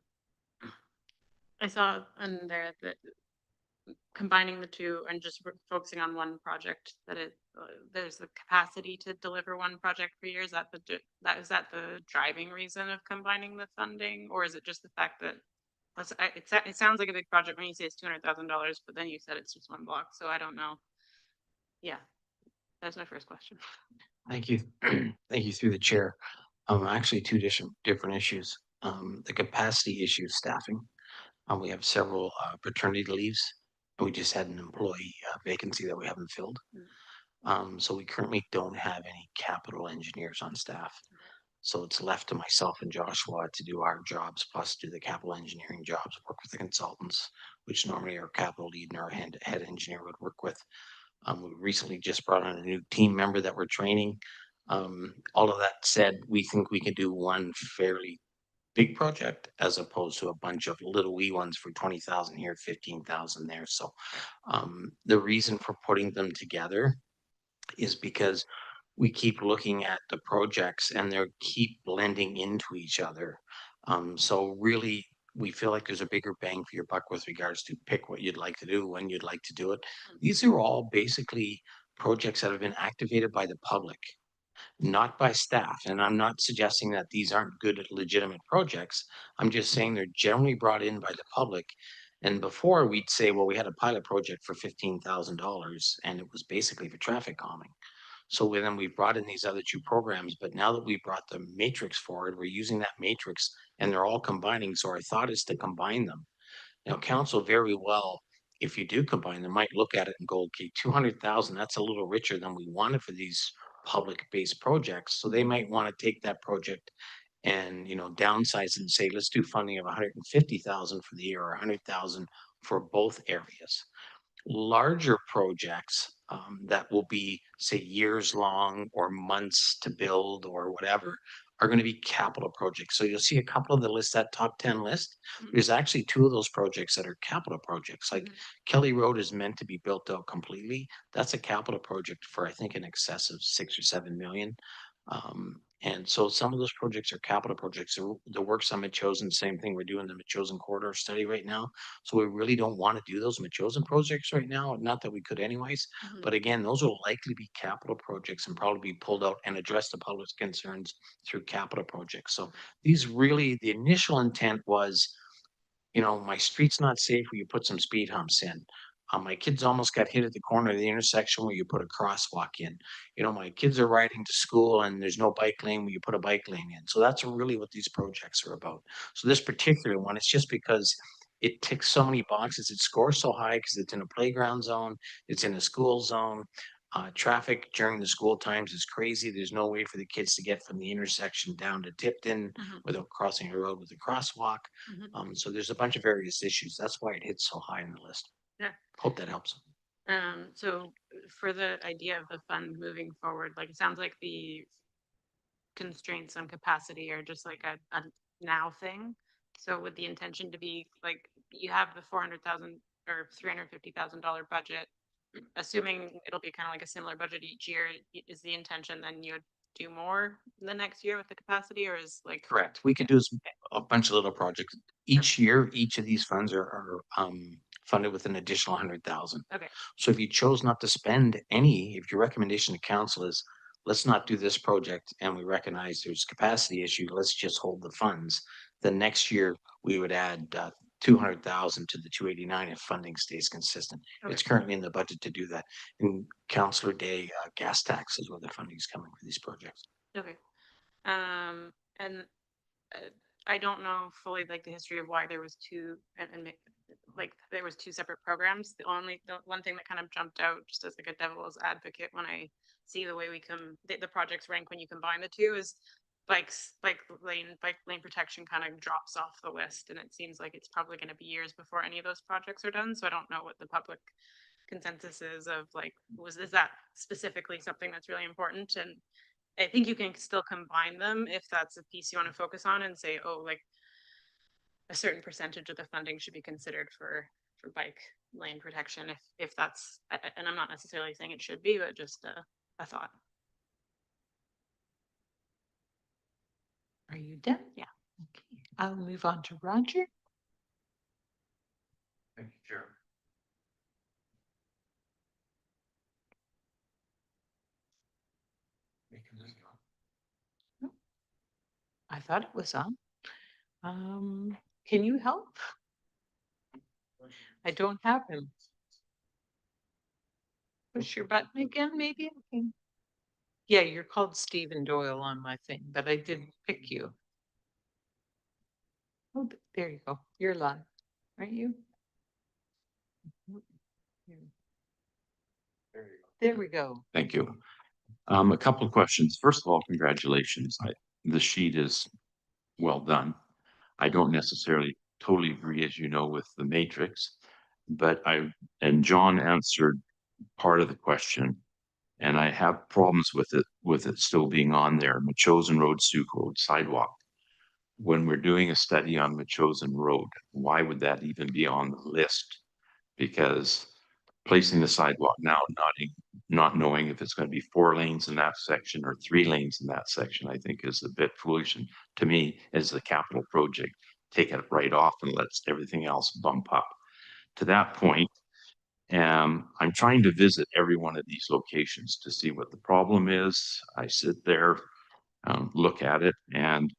I saw in there that combining the two and just focusing on one project, that there's the capacity to deliver one project per year. Is that is that the driving reason of combining the funding, or is it just the fact that it sounds like a big project when you say it's $200,000, but then you said it's just one block, so I don't know. Yeah, that's my first question. Thank you. Thank you through the chair. Actually two different issues. The capacity issue is staffing. We have several paternity leaves, and we just had an employee vacancy that we haven't filled. So we currently don't have any capital engineers on staff. So it's left to myself and Joshua to do our jobs, plus do the capital engineering jobs, work with the consultants, which normally our capital lead and our head engineer would work with. We recently just brought on a new team member that we're training. All of that said, we think we can do one fairly big project as opposed to a bunch of little wee ones for 20,000 here, 15,000 there. So the reason for putting them together is because we keep looking at the projects and they keep blending into each other. So really, we feel like there's a bigger bang for your buck with regards to pick what you'd like to do, when you'd like to do it. These are all basically projects that have been activated by the public, not by staff. And I'm not suggesting that these aren't good, legitimate projects. I'm just saying they're generally brought in by the public. And before we'd say, well, we had a pilot project for $15,000 and it was basically for traffic calming. So then we brought in these other two programs, but now that we brought the matrix forward, we're using that matrix and they're all combining. So our thought is to combine them. Now, council very well, if you do combine them, might look at it and go, okay, 200,000, that's a little richer than we wanted for these public-based projects. So they might want to take that project and, downsize and say, let's do funding of 150,000 for the year or 100,000 for both areas. Larger projects that will be, say, years long or months to build or whatever are going to be capital projects. So you'll see a couple of the list, that top 10 list. There's actually two of those projects that are capital projects. Like Kelly Road is meant to be built out completely. That's a capital project for, I think, in excess of 6 or 7 million. And so some of those projects are capital projects. The works on Machosen, same thing. We're doing the Machosen corridor study right now. So we really don't want to do those Machosen projects right now. Not that we could anyways, but again, those will likely be capital projects and probably be pulled out and address the public's concerns through capital projects. So these really, the initial intent was, my street's not safe where you put some speed humps in. My kids almost got hit at the corner of the intersection where you put a crosswalk in. My kids are riding to school and there's no bike lane where you put a bike lane in. So that's really what these projects are about. So this particular one, it's just because it ticks so many boxes. It scores so high because it's in a playground zone, it's in a school zone. Traffic during the school times is crazy. There's no way for the kids to get from the intersection down to Tipton without crossing a road with a crosswalk. So there's a bunch of various issues. That's why it hits so high in the list. Yeah. Hope that helps. So for the idea of the fund moving forward, like it sounds like the constraints on capacity are just like a now thing. So with the intention to be like, you have the 400,000 or $350,000 budget, assuming it'll be kind of like a similar budget each year, is the intention then you would do more the next year with the capacity, or is like? Correct. We could do a bunch of little projects. Each year, each of these funds are funded with an additional 100,000. Okay. So if you chose not to spend any, if your recommendation to council is, let's not do this project and we recognize there's capacity issue, let's just hold the funds. The next year we would add 200,000 to the 289 if funding stays consistent. Okay. It's currently in the budget to do that. In Councillor Day, gas tax is where the funding is coming for these projects. Okay. And I don't know fully like the history of why there was two like there was two separate programs. The one thing that kind of jumped out just as like a devil's advocate when I see the way the projects rank when you combine the two is bike lane protection kind of drops off the list, and it seems like it's probably going to be years before any of those projects are done. So I don't know what the public consensus is of like, is that specifically something that's really important? And I think you can still combine them if that's a piece you want to focus on and say, oh, like a certain percentage of the funding should be considered for for bike lane protection if that's, and I'm not necessarily saying it should be, but just a thought. Are you done? Yeah. Okay, I'll move on to Roger. Thank you, Chair. Making this go. I thought it was on. Can you help? I don't have him. Push your button again, maybe? Okay. Yeah, you're called Stephen Doyle on my thing, but I didn't pick you. Oh, there you go. You're live, aren't you? There we go. Thank you. A couple of questions. First of all, congratulations. The sheet is well done. I don't necessarily totally agree, as you know, with the matrix, but and John answered part of the question, and I have problems with it still being on there. Machosen Road, Sioux Road sidewalk. When we're doing a study on Machosen Road, why would that even be on the list? Because placing the sidewalk now, not knowing if it's going to be 4 lanes in that section or 3 lanes in that section, I think is a bit foolish. And to me, as a capital project, take it right off and let everything else bump up. To that point, I'm trying to visit every one of these locations to see what the problem is. I sit there, look at it, and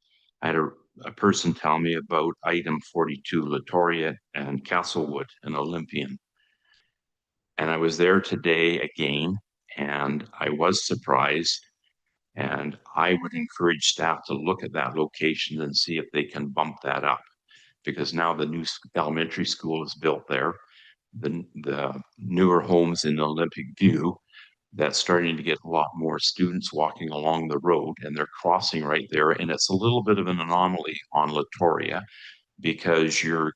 I had a person tell me about item 42, Latoria and Castlewood and Olympian. And I was there today again, and I was surprised. And I would encourage staff to look at that location and see if they can bump that up, because now the new elementary school is built there. The newer homes in Olympic View, that's starting to get a lot more students walking along the road, and they're crossing right there. And it's a little bit of an anomaly on Latoria, because you're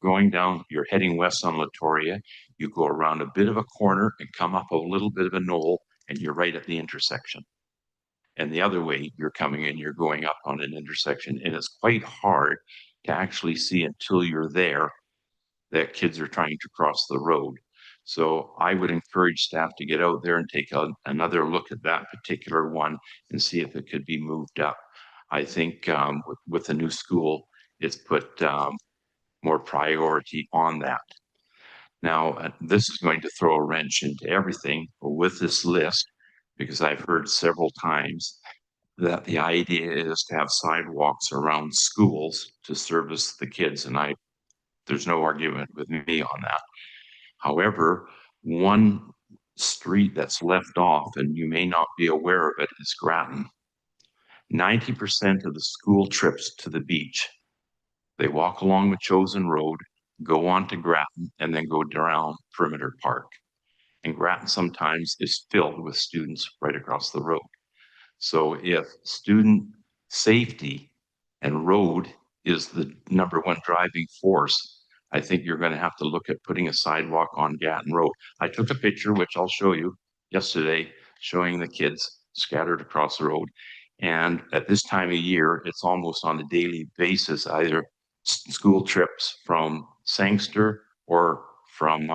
heading west on Latoria, you go around a bit of a corner and come up a little bit of a knoll, and you're right at the intersection. And the other way, you're coming in, you're going up on an intersection, and it's quite hard to actually see until you're there that kids are trying to cross the road. So I would encourage staff to get out there and take another look at that particular one and see if it could be moved up. I think with the new school, it's put more priority on that. Now, this is going to throw a wrench into everything with this list, because I've heard several times that the idea is to have sidewalks around schools to service the kids. And there's no argument with me on that. However, one street that's left off, and you may not be aware of it, is Grattan. 90% of the school trips to the beach, they walk along Machosen Road, go on to Grattan, and then go down Perimeter Park. And Grattan sometimes is filled with students right across the road. So if student safety and road is the #1 driving force, I think you're going to have to look at putting a sidewalk on Gatton Road. I took a picture, which I'll show you yesterday, showing the kids scattered across the road. And at this time of year, it's almost on a daily basis, either school trips from Sangster or from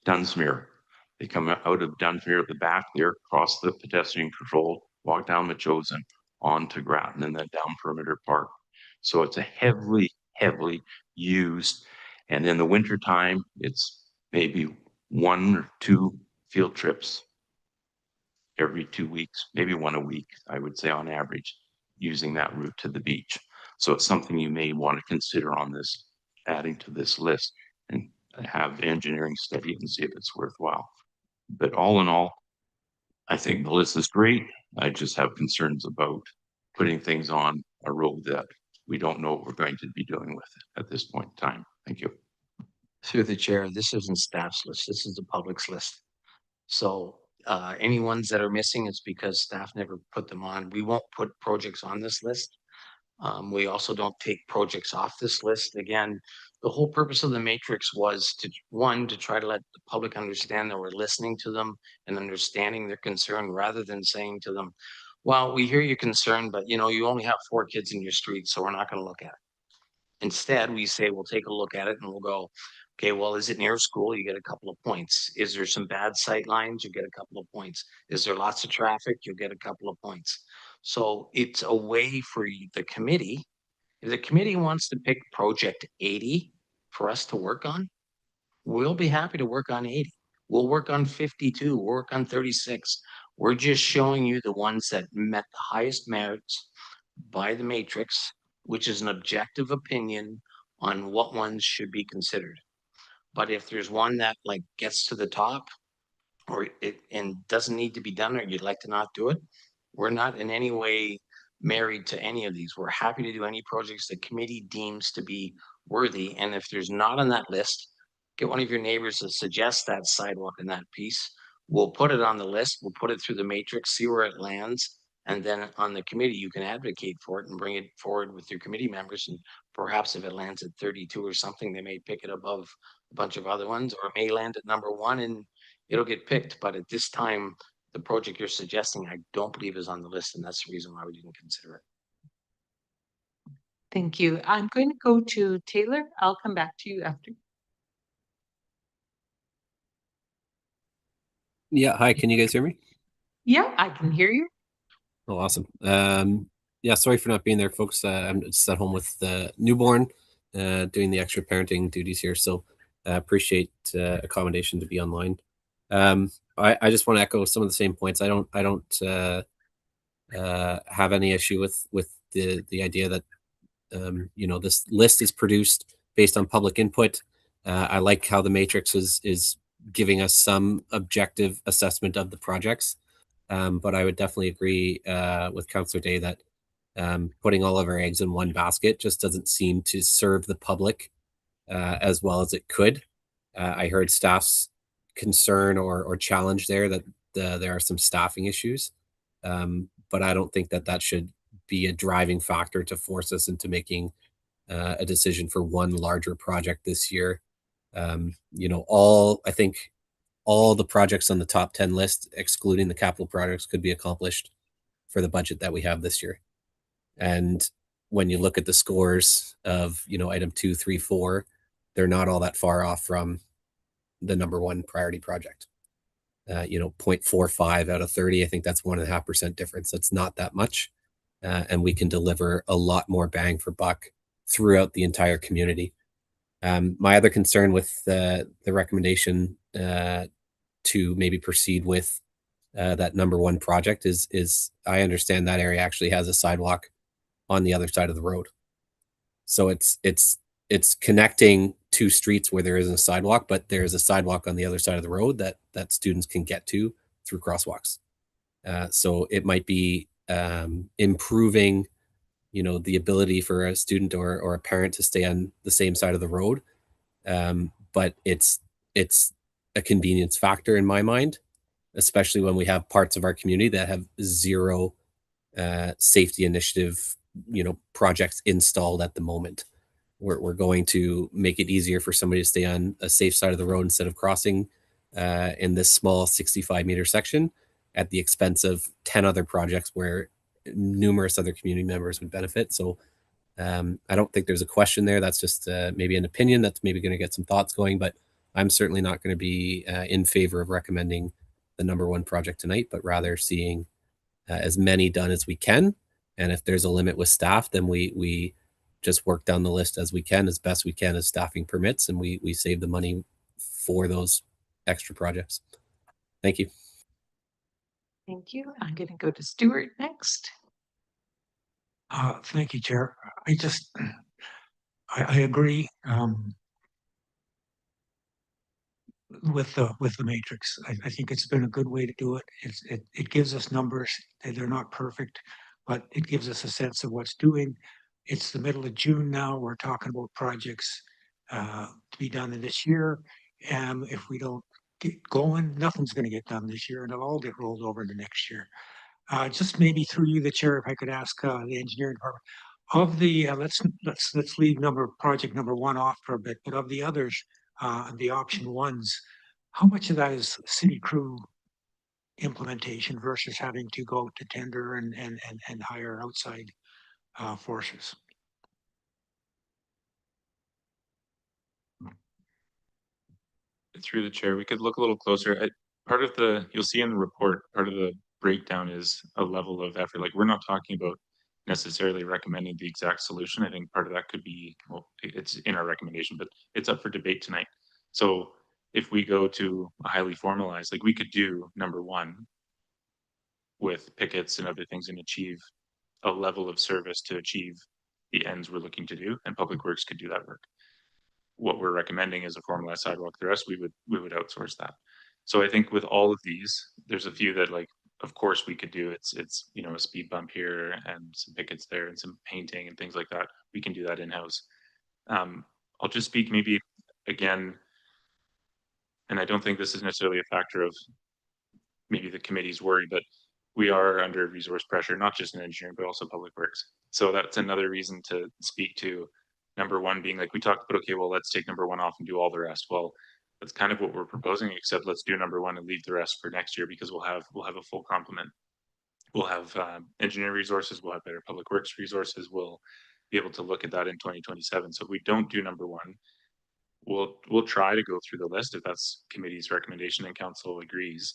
Dunsmuir. They come out of Dunsmuir at the back there, cross the pedestrian control, walk down Machosen, on to Grattan, and then down Perimeter Park. So it's a heavily used. And in the wintertime, it's maybe 1 or 2 field trips every 2 weeks, maybe 1 a week, I would say on average, using that route to the beach. So it's something you may want to consider on this, adding to this list, and have engineering study it and see if it's worthwhile. But all in all, I think the list is great. I just have concerns about putting things on a road that we don't know what we're going to be doing with it at this point in time. Thank you. Through the chair, this isn't staff's list, this is the public's list. So any ones that are missing, it's because staff never put them on. We won't put projects on this list. We also don't take projects off this list. Again, the whole purpose of the matrix was to try to let the public understand that we're listening to them and understanding their concern, rather than saying to them, well, we hear your concern, but you know, you only have 4 kids in your street, so we're not going to look at it. Instead, we say, we'll take a look at it and we'll go, Okay, well, is it near school? You get a couple of points. Is there some bad sight lines? You get a couple of points. Is there lots of traffic? You'll get a couple of points. So it's a way for the committee. If the committee wants to pick project 80 for us to work on, we'll be happy to work on 80. We'll work on 52, work on 36. We're just showing you the ones that met the highest merits by the matrix, which is an objective opinion on what ones should be considered. But if there's one that like gets to the top or it and doesn't need to be done, or you'd like to not do it, we're not in any way married to any of these. We're happy to do any projects the committee deems to be worthy. And if there's not on that list, get one of your neighbors to suggest that sidewalk in that piece. We'll put it on the list. We'll put it through the matrix, see where it lands. And then on the committee, you can advocate for it and bring it forward with your committee members. And perhaps if it lands at 32 or something, they may pick it above a bunch of other ones, or it may land at number 1 and it'll get picked. But at this time, the project you're suggesting, I don't believe is on the list. And that's the reason why we didn't consider it. Thank you. I'm going to go to Taylor. I'll come back to you after. Yeah, hi, can you guys hear me? Yeah, I can hear you. Oh, awesome. Yeah, sorry for not being there, folks. I'm just at home with the newborn, doing the extra parenting duties here. So appreciate accommodation to be online. I just want to echo some of the same points. I don't have any issue with the idea that you know, this list is produced based on public input. I like how the matrix is giving us some objective assessment of the projects. But I would definitely agree with Councillor Day that putting all of our eggs in one basket just doesn't seem to serve the public as well as it could. I heard staff's concern or challenge there that there are some staffing issues, but I don't think that should be a driving factor to force us into making a decision for one larger project this year. You know, I think all the projects on the top 10 list, excluding the capital projects, could be accomplished for the budget that we have this year. And when you look at the scores of, you know, item 2, 3, 4, they're not all that far off from the number 1 priority project. You know, 0.45 out of 30, I think that's 1.5% difference. That's not that much. And we can deliver a lot more bang for buck throughout the entire community. My other concern with the recommendation to maybe proceed with that number 1 project is I understand that area actually has a sidewalk on the other side of the road. So it's connecting 2 streets where there isn't a sidewalk, but there's a sidewalk on the other side of the road that students can get to through crosswalks. So it might be improving, you know, the ability for a student or a parent to stay on the same side of the road. But it's a convenience factor in my mind, especially when we have parts of our community that have zero safety initiative, you know, projects installed at the moment. We're going to make it easier for somebody to stay on a safe side of the road instead of crossing in this small 65-meter section at the expense of 10 other projects where numerous other community members would benefit. So I don't think there's a question there. That's just maybe an opinion that's maybe going to get some thoughts going, but I'm certainly not going to be in favor of recommending the number 1 project tonight, but rather seeing as many done as we can. And if there's a limit with staff, then we just work down the list as we can, as best we can, as staffing permits, and we save the money for those extra projects. Thank you. Thank you. I'm going to go to Stuart next. Thank you, Chair. I agree with the matrix. I think it's been a good way to do it. It gives us numbers. They're not perfect, but it gives us a sense of what's doing. It's the middle of June now. We're talking about projects to be done in this year. And if we don't get going, nothing's going to get done this year, and it'll all get rolled over to next year. Just maybe through you, the chair, if I could ask the engineering department of the let's leave project number 1 off for a bit, but of the others, the option ones, how much of that is city crew implementation versus having to go to tender and hire outside forces? through the chair, we could look a little closer. Part of you'll see in the report, part of the breakdown is a level of effort. Like, we're not talking about necessarily recommending the exact solution. I think part of that could be, well, it's in our recommendation, but it's up for debate tonight. So if we go to a highly formalized, like, we could do number one with pickets and other things and achieve a level of service to achieve the ends we're looking to do, and Public Works could do that work. What we're recommending is a formalized sidewalk. The rest we would outsource that. So I think with all of these, there's a few that, like, of course we could do. It's you know, a speed bump here and some pickets there and some painting and things like that. We can do that in-house. I'll just speak maybe again, and I don't think this is necessarily a factor of maybe the committee's worry, but we are under resource pressure, not just in engineering, but also Public Works. So that's another reason to speak to number one being, like, we talked about, okay, well, let's take number one off and do all the rest. Well, that's kind of what we're proposing, except let's do number one and leave the rest for next year, because we'll have a full complement. We'll have engineering resources, we'll have better Public Works resources, we'll be able to look at that in 2027. So if we don't do number one, we'll try to go through the list if that's committee's recommendation and council agrees.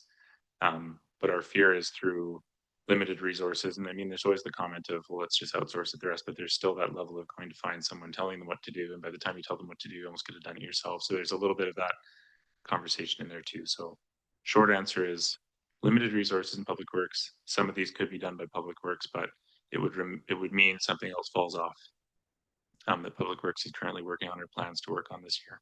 But our fear is through limited resources. And I mean, there's always the comment of, well, let's just outsource it the rest, but there's still that level of going to find someone telling them what to do. And by the time you tell them what to do, you almost could have done it yourself. So there's a little bit of that conversation in there too. So short answer is limited resources in Public Works. Some of these could be done by Public Works, but it would mean something else falls off that Public Works is currently working on or plans to work on this year.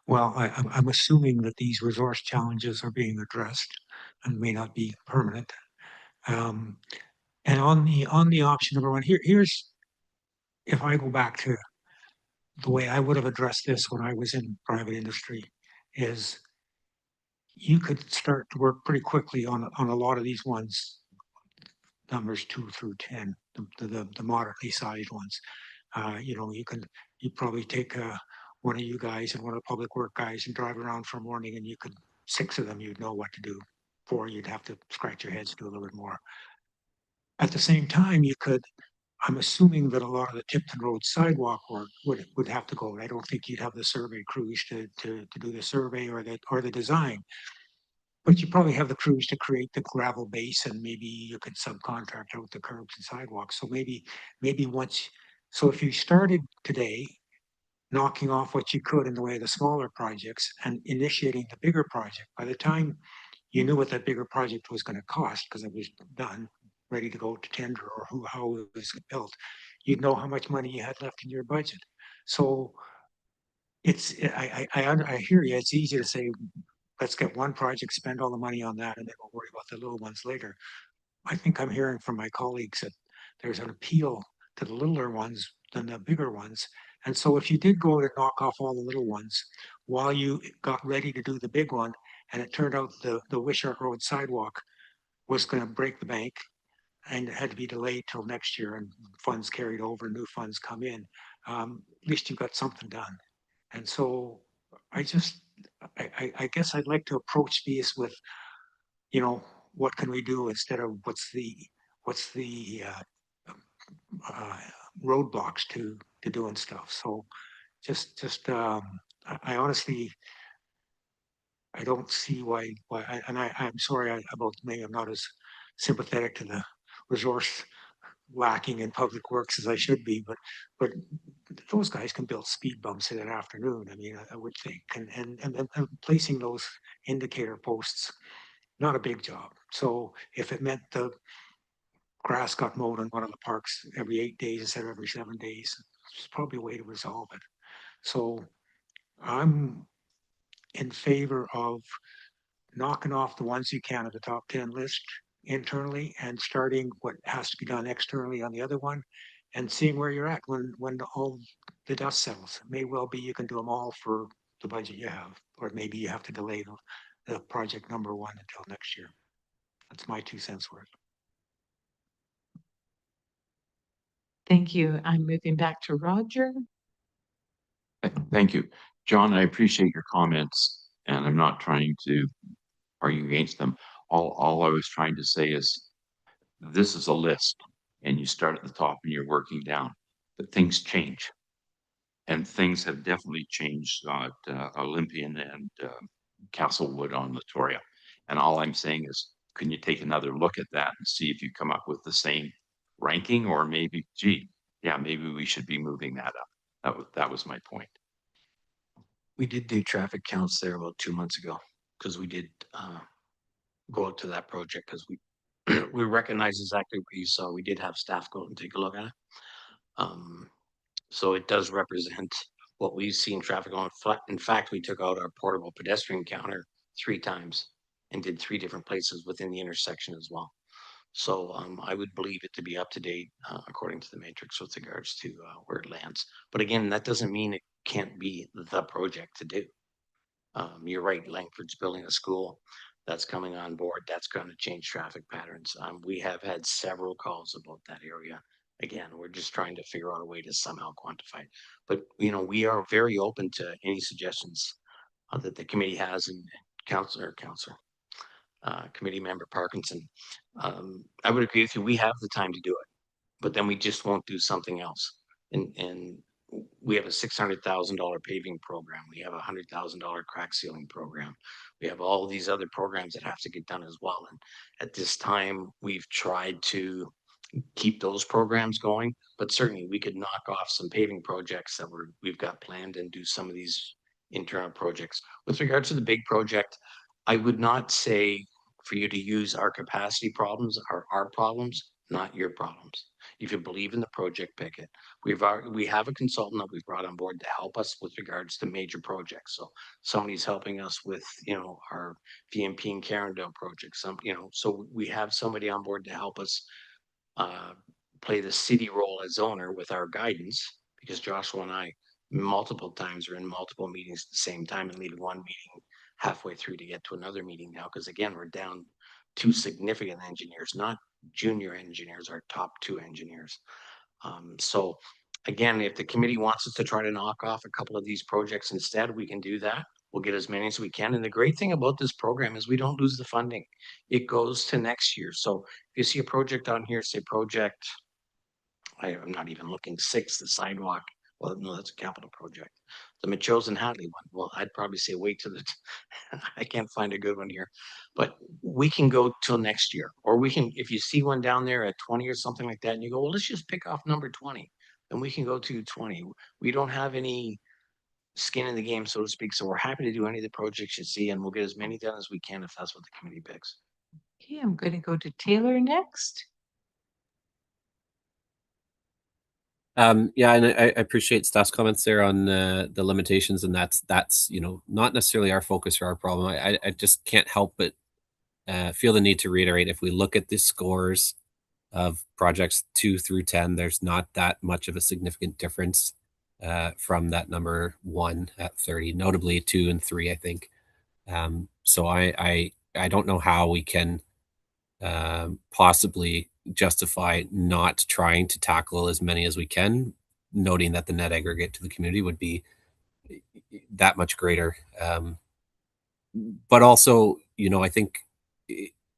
Well, I'm assuming that these resource challenges are being addressed and may not be permanent. And on the option number one, here's, if I go back to the way I would have addressed this when I was in private industry, is you could start to work pretty quickly on a lot of these ones, numbers 2 through 10, the moderately sized ones. You know, you probably take one of you guys and one of the Public Work guys and drive around for a morning, and you could, 6 of them, you'd know what to do. 4, you'd have to scratch your heads, do a little bit more. At the same time, you could, I'm assuming that a lot of the Tipton Road sidewalk work would have to go. I don't think you'd have the survey crews to do the survey or the design. But you probably have the crews to create the gravel base, and maybe you could subcontract out the curbs and sidewalks. So maybe once, so if you started today, knocking off what you could in the way of the smaller projects and initiating the bigger project, by the time you knew what that bigger project was going to cost, because it was done, ready to go to tender, or how it was built, you'd know how much money you had left in your budget. So it's, I hear you. It's easy to say, let's get one project, spend all the money on that, and then we'll worry about the little ones later. I think I'm hearing from my colleagues that there's an appeal to the littler ones than the bigger ones. And so if you did go to knock off all the little ones while you got ready to do the big one, and it turned out the Wishart Road sidewalk was going to break the bank and it had to be delayed till next year, and funds carried over, new funds come in, at least you got something done. And so I guess I'd like to approach these with, you know, what can we do instead of what's the roadblocks to doing stuff. So I honestly, I don't see why, I'm sorry about maybe I'm not as sympathetic to the resource lacking in Public Works as I should be, but those guys can build speed bumps in an afternoon. I mean, I would think, and placing those indicator posts, not a big job. So if it meant the grass got mowed in one of the parks every 8 days instead of every 7 days, it's probably a way to resolve it. So I'm in favor of knocking off the ones you can at the top 10 list internally and starting what has to be done externally on the other one, and seeing where you're at when all the dust settles. It may well be you can do them all for the budget you have, or maybe you have to delay the project number one until next year. That's my 2 cents worth. Thank you. I'm moving back to Roger. Thank you, John. I appreciate your comments, and I'm not trying to argue against them. All I was trying to say is this is a list, and you start at the top and you're working down, but things change. And things have definitely changed at Olympian and Castlewood on Latoria. And all I'm saying is, can you take another look at that and see if you come up with the same ranking, or maybe, gee, yeah, maybe we should be moving that up. That was my point. We did do traffic counts there about 2 months ago, because we did go out to that project, because we we recognize exactly what you saw. We did have staff go out and take a look at it. So it does represent what we've seen traffic on. In fact, we took out our portable pedestrian counter 3 times and did 3 different places within the intersection as well. So I would believe it to be up to date according to the matrix with regards to where it lands. But again, that doesn't mean it can't be the project to do. You're right, Langford's building a school that's coming on board. That's going to change traffic patterns. We have had several calls about that area. Again, we're just trying to figure out a way to somehow quantify it. But, you know, we are very open to any suggestions that the committee has, and committee member Parkinson. I would agree with you. We have the time to do it, but then we just won't do something else. And we have a $600,000 paving program. We have a $100,000 crack sealing program. We have all these other programs that have to get done as well. And at this time, we've tried to keep those programs going, but certainly we could knock off some paving projects that we've got planned and do some of these internal projects. With regards to the big project, I would not say for you to use our capacity problems are our problems, not your problems. If you believe in the project, pick it. We have a consultant that we've brought on board to help us with regards to major projects. So somebody's helping us with, you know, our VMP and Carindale project. So we have somebody on board to help us play the city role as owner with our guidance, because Joshua and I multiple times are in multiple meetings at the same time and leave one meeting halfway through to get to another meeting now, because again, we're down 2 significant engineers, not junior engineers, our top 2 engineers. So again, if the committee wants us to try to knock off a couple of these projects instead, we can do that. We'll get as many as we can. And the great thing about this program is we don't lose the funding. It goes to next year. So if you see a project on here, say project, I'm not even looking, 6, the sidewalk. Well, no, that's a capital project. The Machosen and Hadley one. Well, I'd probably say wait till I can't find a good one here, but we can go till next year, or we can, if you see one down there at 20 or something like that, and you go, well, let's just pick off number 20, then we can go to 20. We don't have any skin in the game, so to speak. So we're happy to do any of the projects you see, and we'll get as many done as we can if that's what the committee picks. Okay, I'm going to go to Taylor next. Yeah, and I appreciate staff's comments there on the limitations, and that's you know, not necessarily our focus or our problem. I just can't help but feel the need to reiterate, if we look at the scores of projects 2 through 10, there's not that much of a significant difference from that number 1 at 30, notably 2 and 3, I think. So I don't know how we can possibly justify not trying to tackle as many as we can, noting that the net aggregate to the community would be that much greater. But also, you know, I think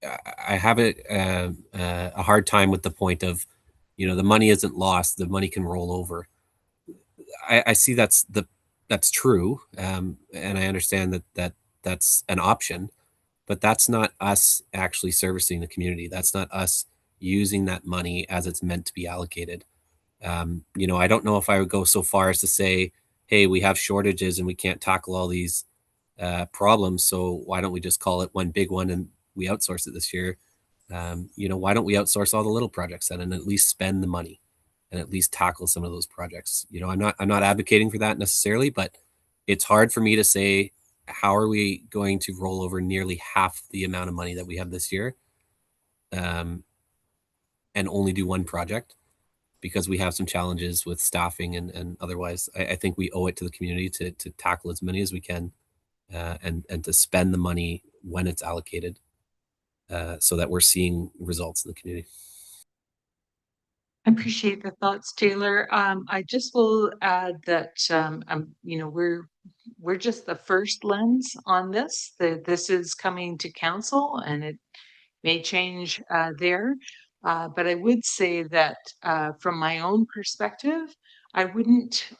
I have a hard time with the point of, you know, the money isn't lost, the money can roll over. I see that's true, and I understand that's an option, but that's not us actually servicing the community. That's not us using that money as it's meant to be allocated. You know, I don't know if I would go so far as to say, hey, we have shortages and we can't tackle all these problems, so why don't we just call it one big one and we outsource it this year? You know, why don't we outsource all the little projects then and at least spend the money and at least tackle some of those projects? You know, I'm not advocating for that necessarily, but it's hard for me to say, how are we going to roll over nearly half the amount of money that we have this year and only do one project because we have some challenges with staffing and otherwise. I think we owe it to the community to tackle as many as we can and to spend the money when it's allocated so that we're seeing results in the community. I appreciate the thoughts, Taylor. I just will add that you know, we're just the first lens on this. This is coming to council, and it may change there. But I would say that from my own perspective, I wouldn't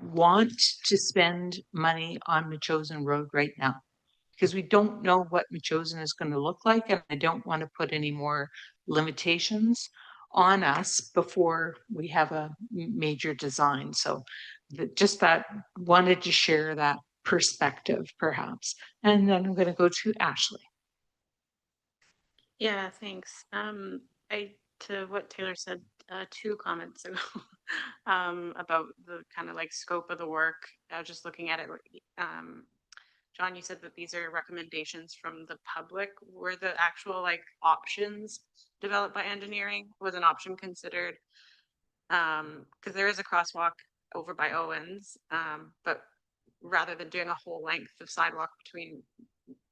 want to spend money on Machosen Road right now because we don't know what Machosen is going to look like, and I don't want to put any more limitations on us before we have a major design. So just that, wanted to share that perspective perhaps. And then I'm going to go to Ashley. Yeah, thanks. To what Taylor said, 2 comments ago, about the kind of like scope of the work. Just looking at it, John, you said that these are recommendations from the public. Were the actual like options developed by engineering? Was an option considered? Because there is a crosswalk over by Owens, but rather than doing a whole length of sidewalk between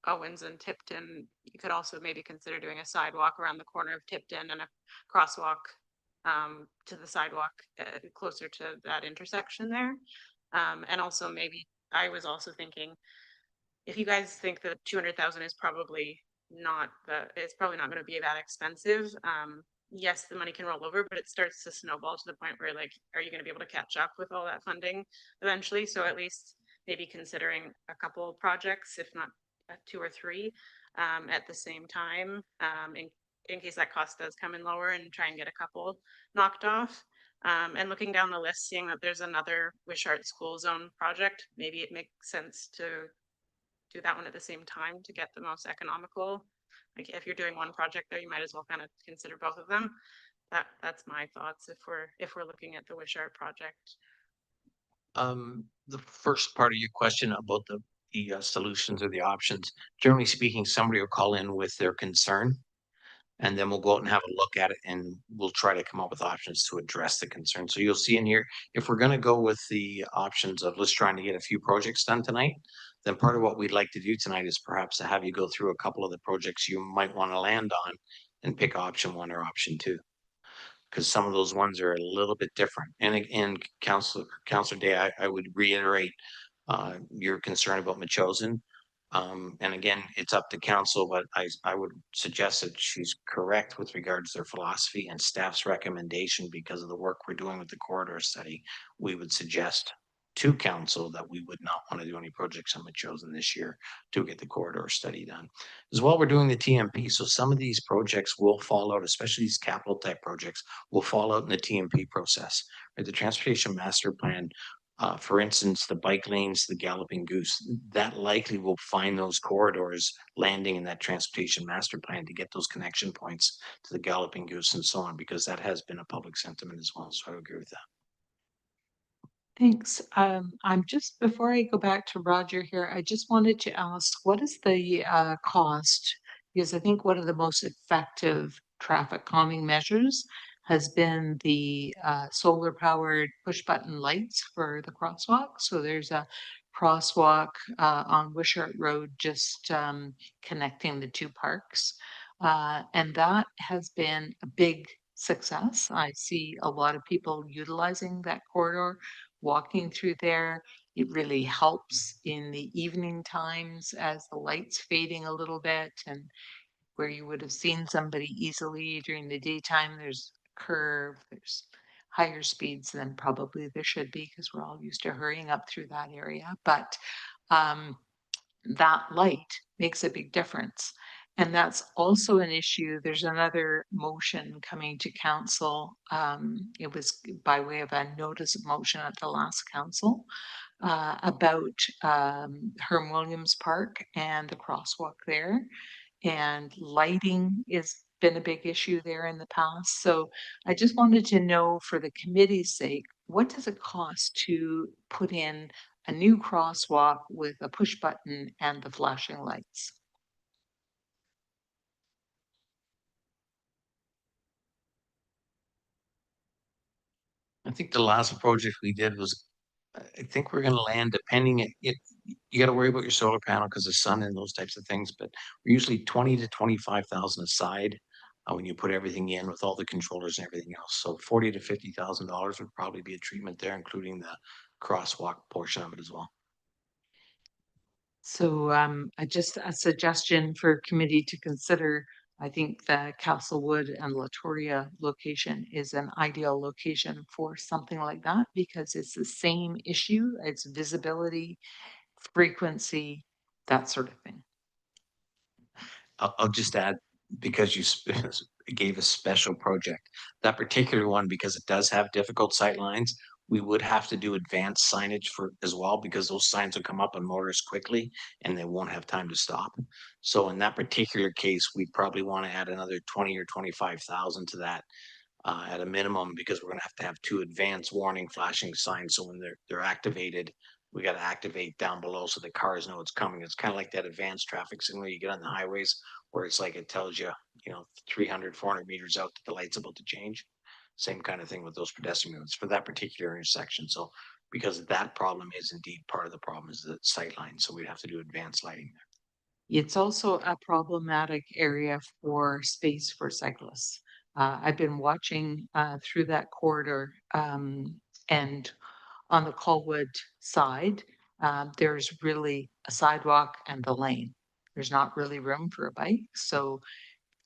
Owens and Tipton, you could also maybe consider doing a sidewalk around the corner of Tipton and a crosswalk to the sidewalk closer to that intersection there. And also maybe I was also thinking, if you guys think that 200,000 is probably it's probably not going to be that expensive. Yes, the money can roll over, but it starts to snowball to the point where like, are you going to be able to catch up with all that funding eventually? So at least maybe considering a couple of projects, if not 2 or 3 at the same time, in case that cost does come in lower, and try and get a couple knocked off. And looking down the list, seeing that there's another Wishart School Zone project, maybe it makes sense to do that one at the same time to get the most economical. Like if you're doing one project there, you might as well kind of consider both of them. That's my thoughts if we're looking at the Wishart project. The first part of your question about the solutions or the options, generally speaking, somebody will call in with their concern, and then we'll go out and have a look at it, and we'll try to come up with options to address the concern. So you'll see in here, if we're going to go with the options of let's trying to get a few projects done tonight, then part of what we'd like to do tonight is perhaps to have you go through a couple of the projects you might want to land on and pick option 1 or option 2. Because some of those ones are a little bit different. And Councillor Day, I would reiterate your concern about Machosen. And again, it's up to council, but I would suggest that she's correct with regards to their philosophy and staff's recommendation because of the work we're doing with the corridor study. We would suggest to council that we would not want to do any projects on Machosen this year to get the corridor study done. As well, we're doing the TMP. So some of these projects will fall out, especially these capital type projects will fall out in the TMP process. Right? The transportation master plan, for instance, the bike lanes, the Galloping Goose, that likely will find those corridors landing in that transportation master plan to get those connection points to the Galloping Goose and so on, because that has been a public sentiment as well. So I would agree with that. Thanks. I'm just, before I go back to Roger here, I just wanted to ask, what is the cost? Because I think one of the most effective traffic calming measures has been the solar powered push button lights for the crosswalk. So there's a crosswalk on Wishart Road just connecting the 2 parks. And that has been a big success. I see a lot of people utilizing that corridor, walking through there. It really helps in the evening times as the light's fading a little bit, and where you would have seen somebody easily during the daytime, there's a curve, there's higher speeds than probably there should be because we're all used to hurrying up through that area. But that light makes a big difference. And that's also an issue. There's another motion coming to council. It was by way of a notice of motion at the last council about Herm Williams Park and the crosswalk there. And lighting has been a big issue there in the past. So I just wanted to know, for the committee's sake, what does it cost to put in a new crosswalk with a push button and the flashing lights? I think the last project we did was, I think we're going to land depending it. You got to worry about your solar panel because the sun and those types of things, but we're usually 20 to 25,000 aside when you put everything in with all the controllers and everything else. So $40,000 to $50,000 would probably be a treatment there, including the crosswalk portion of it as well. So just a suggestion for committee to consider I think the Castlewood and Latoria location is an ideal location for something like that because it's the same issue. It's visibility, frequency, that sort of thing. I'll just add, because you gave a special project, that particular one, because it does have difficult sight lines, we would have to do advanced signage for as well, because those signs will come up on motorists quickly and they won't have time to stop. So in that particular case, we probably want to add another 20 or 25,000 to that at a minimum, because we're going to have 2 advanced warning flashing signs. So when they're activated, we got to activate down below so the cars know it's coming. It's kind of like that advanced traffic signal you get on the highways, where it's like it tells you, 300, 400 meters out that the light's about to change. Same kind of thing with those pedestrian movements for that particular intersection. So because that problem is indeed part of the problem is the sight line. So we'd have to do advanced lighting there. It's also a problematic area for space for cyclists. I've been watching through that corridor and on the Colwood side, there's really a sidewalk and the lane. There's not really room for a bike. So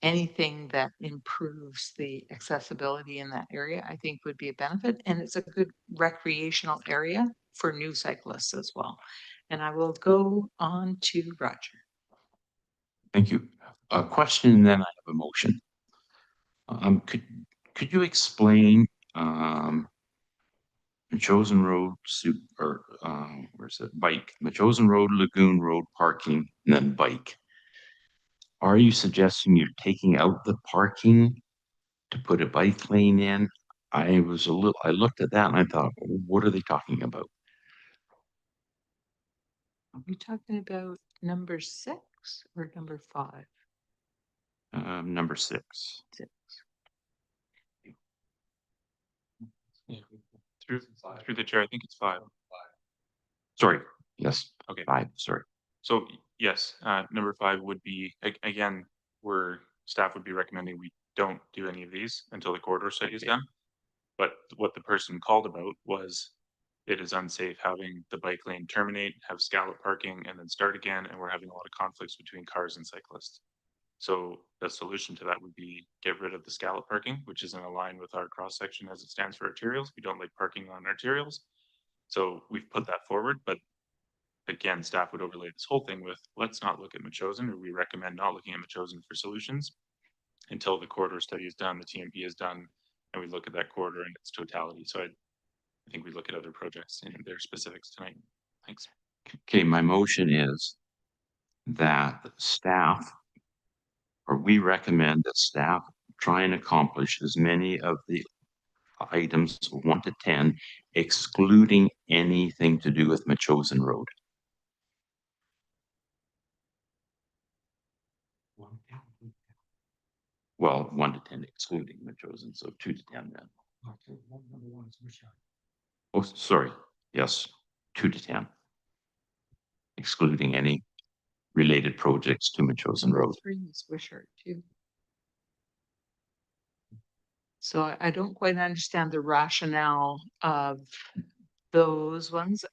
anything that improves the accessibility in that area, I think would be a benefit. And it's a good recreational area for new cyclists as well. And I will go on to Roger. Thank you. A question, and then I have a motion. Could you explain Machosen Road where's it? Bike, Machosen Road, Lagoon Road parking, and then bike. Are you suggesting you're taking out the parking to put a bike lane in? I looked at that and I thought, what are they talking about? Are we talking about number 6 or number 5? Number 6. 6. Through the chair, I think it's 5. Sorry. Yes. Okay. 5. Sorry. So yes, number 5 would be, again, where staff would be recommending we don't do any of these until the corridor study is done. But what the person called about was it is unsafe having the bike lane terminate, have scallop parking, and then start again, and we're having a lot of conflicts between cars and cyclists. So the solution to that would be get rid of the scallop parking, which is in line with our cross section as it stands for arterials. We don't like parking on arterials. So we've put that forward, but again, staff would overlay this whole thing with, let's not look at Machosen, or we recommend not looking at Machosen for solutions until the corridor study is done, the TMP is done, and we look at that corridor in its totality. So I think we look at other projects in their specifics tonight. Thanks. Okay, my motion is that staff, or we recommend that staff try and accomplish as many of the items 1 to 10, excluding anything to do with Machosen Road. Well, 1 to 10 excluding Machosen, so 2 to 10 then. Oh, sorry. Yes, 2 to 10, excluding any related projects to Machosen Road. 3 is Wishart too. So I don't quite understand the rationale of those ones.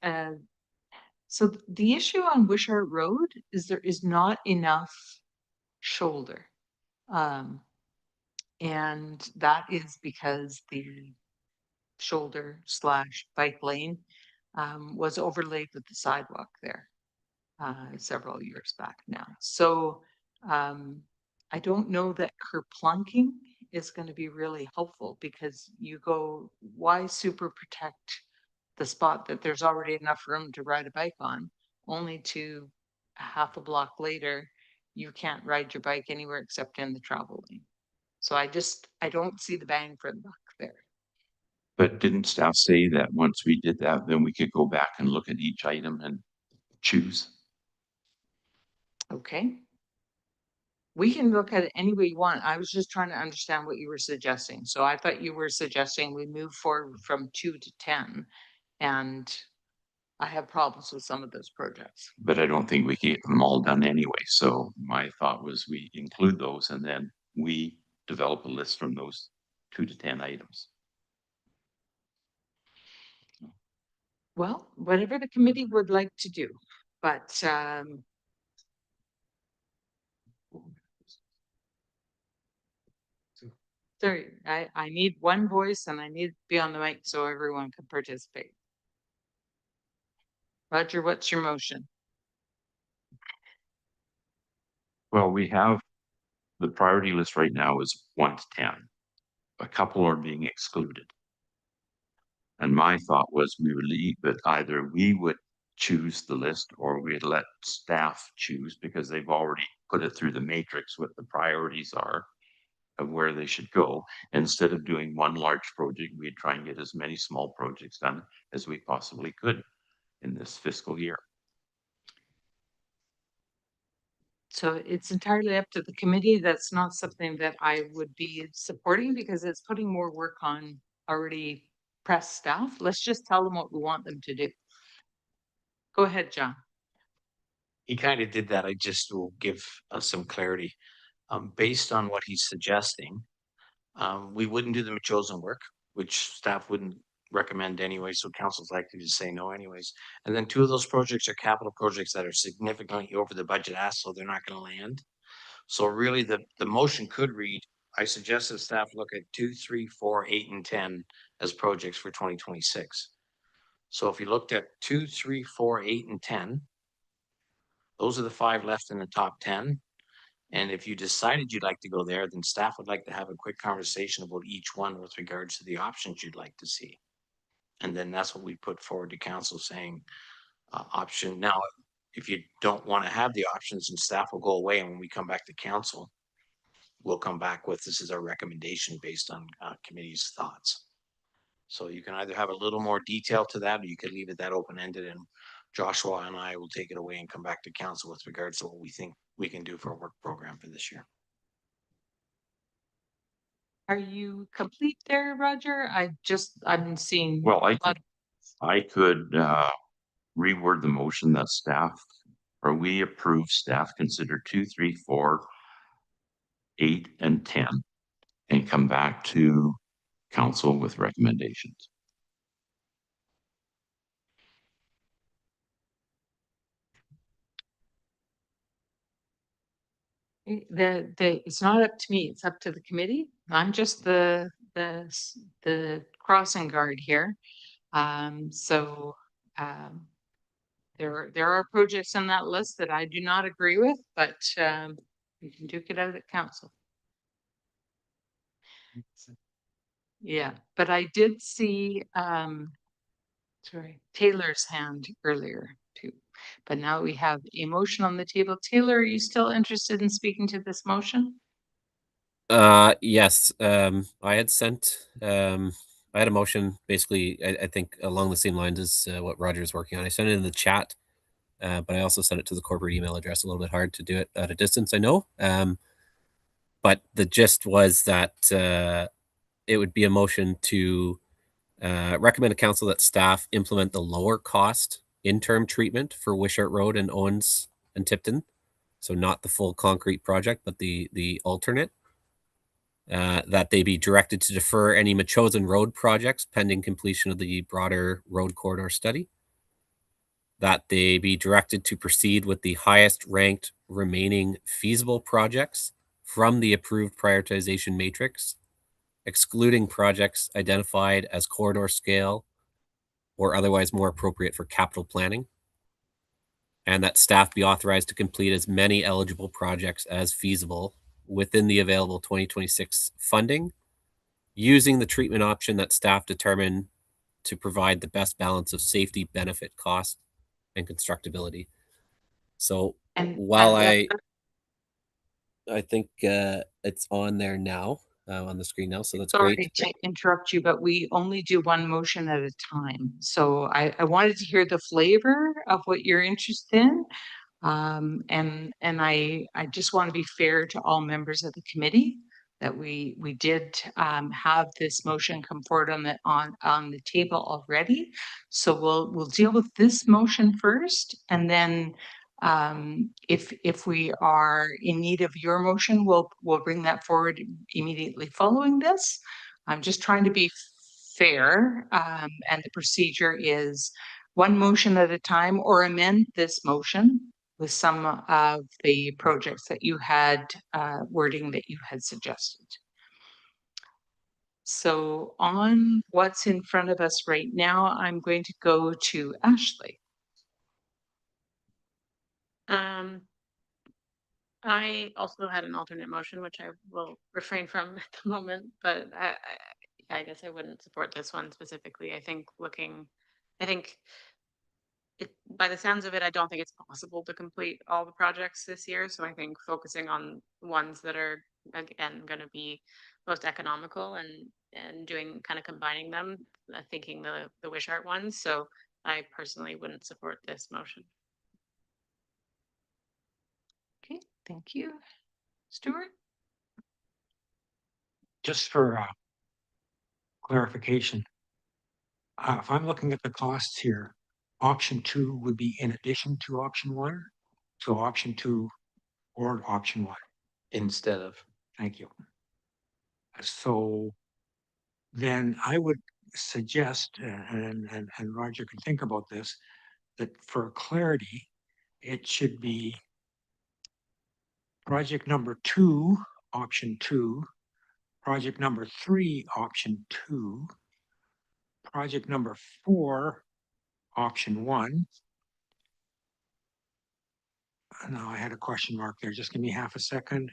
So the issue on Wishart Road is there is not enough shoulder. And that is because the shoulder / bike lane was overlaid with the sidewalk there several years back now. So I don't know that kerplunking is going to be really helpful, because you go, why super protect the spot that there's already enough room to ride a bike on, only to half a block later, you can't ride your bike anywhere except in the travel lane. So I don't see the bang for the buck there. But didn't staff say that once we did that, then we could go back and look at each item and choose? Okay. We can look at it any way you want. I was just trying to understand what you were suggesting. So I thought you were suggesting we move forward from 2 to 10, and I have problems with some of those projects. But I don't think we can get them all done anyway. So my thought was we include those and then we develop a list from those 2 to 10 items. Well, whatever the committee would like to do, but Sorry, I need one voice and I need to be on the mic so everyone can participate. Roger, what's your motion? Well, we have the priority list right now is 1 to 10. A couple are being excluded. And my thought was we would leave it, either we would choose the list or we'd let staff choose, because they've already put it through the matrix what the priorities are of where they should go. Instead of doing one large project, we'd try and get as many small projects done as we possibly could in this fiscal year. So it's entirely up to the committee. That's not something that I would be supporting because it's putting more work on already pressed staff. Let's just tell them what we want them to do. Go ahead, John. He kind of did that. I just will give us some clarity. Based on what he's suggesting, we wouldn't do the chosen work, which staff wouldn't recommend anyway, so council's likely to say no anyways. And then 2 of those projects are capital projects that are significantly over the budget asked, so they're not going to land. So really the motion could read, I suggest that staff look at 2, 3, 4, 8, and 10 as projects for 2026. So if you looked at 2, 3, 4, 8, and 10, those are the 5 left in the top 10. And if you decided you'd like to go there, then staff would like to have a quick conversation about each one with regards to the options you'd like to see. And then that's what we put forward to council, saying option. Now, if you don't want to have the options, and staff will go away, and when we come back to council, we'll come back with this is our recommendation based on committee's thoughts. So you can either have a little more detail to that, or you could leave it that open-ended, and Joshua and I will take it away and come back to council with regards to what we think we can do for a work program for this year. Are you complete there, Roger? I'm seeing. Well, I could reword the motion that staff, or we approve staff consider 2, 3, 4, 8, and 10, and come back to council with recommendations. It's not up to me, it's up to the committee. I'm just the crossing guard here. So there are projects on that list that I do not agree with, but we can duke it out at council. Yeah, but I did see Taylor's hand earlier too. But now we have a motion on the table. Taylor, are you still interested in speaking to this motion? Yes. I had sent I had a motion basically I think along the same lines as what Roger's working on. I sent it in the chat, but I also sent it to the corporate email address. A little bit hard to do it at a distance, I know. But the gist was that it would be a motion to recommend to council that staff implement the lower cost interim treatment for Wishart Road and Owens and Tipton. So not the full concrete project, but the alternate. That they be directed to defer any chosen road projects pending completion of the broader road corridor study. That they be directed to proceed with the highest ranked remaining feasible projects from the approved prioritization matrix, excluding projects identified as corridor scale or otherwise more appropriate for capital planning. And that staff be authorized to complete as many eligible projects as feasible within the available 2026 funding, using the treatment option that staff determine to provide the best balance of safety, benefit, cost, and constructability. So while I think it's on there now, on the screen now, so that's Sorry great. to interrupt you, but we only do one motion at a time. So I wanted to hear the flavor of what you're interested in. And I just want to be fair to all members of the committee that we did have this motion come forward on the table already. So we'll deal with this motion first, and then if we are in need of your motion, we'll bring that forward immediately following this. I'm just trying to be fair, and the procedure is one motion at a time, or amend this motion with some of the projects that you had wording that you had suggested. So on what's in front of us right now, I'm going to go to Ashley. I also had an alternate motion, which I will refrain from at the moment, but I guess I wouldn't support this one specifically. I think by the sounds of it, I don't think it's possible to complete all the projects this year. So I think focusing on ones that are, again, going to be most economical and doing kind of combining them, thinking the Wishart ones. So I personally wouldn't support this motion. Okay, thank you. Stuart? Just for clarification, if I'm looking at the costs here, option 2 would be in addition to option 1. So option 2 or option 1. Instead of. Thank you. So then I would suggest, and Roger can think about this, that for clarity, it should be project number 2, option 2, project number 3, option 2, project number 4, option 1. Now I had a question mark there. Just give me half a second.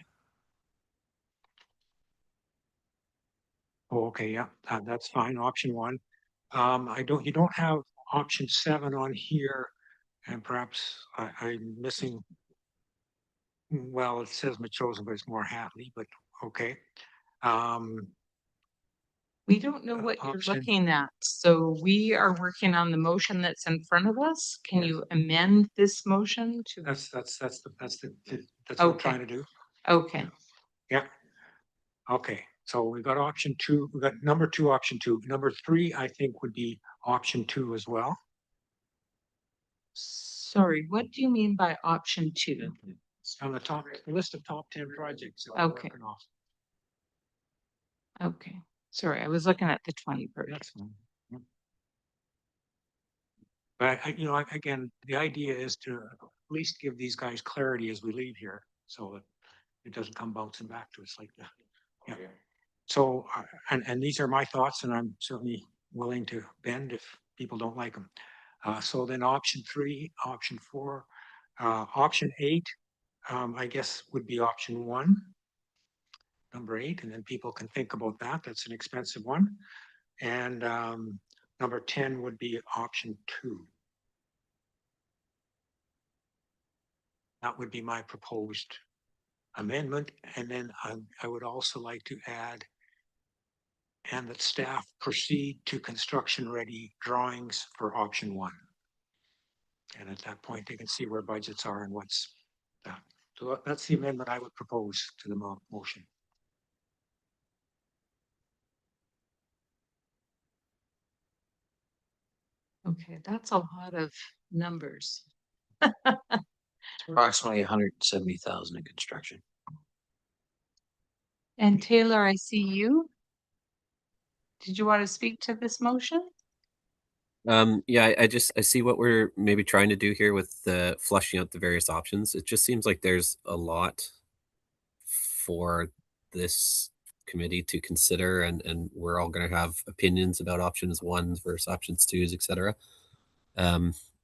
Oh, okay, yeah, that's fine. Option 1. You don't have option 7 on here, and perhaps I'm missing. Well, it says Machosen, but it's more Hatley, but okay. We don't know what you're option- looking at, so we are working on the motion that's in front of us. Can you amend this motion to? That's what I'm Okay. trying to do. Okay, Yeah. Okay, so we got option 2, we got number 2, option 2. Number 3, I think would be option 2 as well. sorry, what do you mean by option 2? On the top list of top 10 projects. that we're Okay. working off. Okay, sorry, I was looking at the 20 part. That's fine. Yeah. But again, the idea is to at least give these guys clarity as we leave here, so that it doesn't come bouncing back to us like that. Yeah. So, and these are my thoughts, and I'm certainly willing to bend if people don't like them. So then option 3, option 4, option 8, I guess would be option 1. Number 8, and then people can think about that. That's an expensive one. And number 10 would be option 2. That would be my proposed amendment. And then I would also like to add, and that staff proceed to construction-ready drawings for option 1. And at that point, they can see where budgets are and what's that. So that's the amendment I would propose to the motion. Okay, that's a lot of numbers. Approximately 170,000 in construction. And Taylor, I see you. Did you want to speak to this motion? Yeah, I see what we're maybe trying to do here with flushing out the various options. It just seems like there's a lot for this committee to consider, and we're all going to have opinions about options 1s versus options 2s, etc.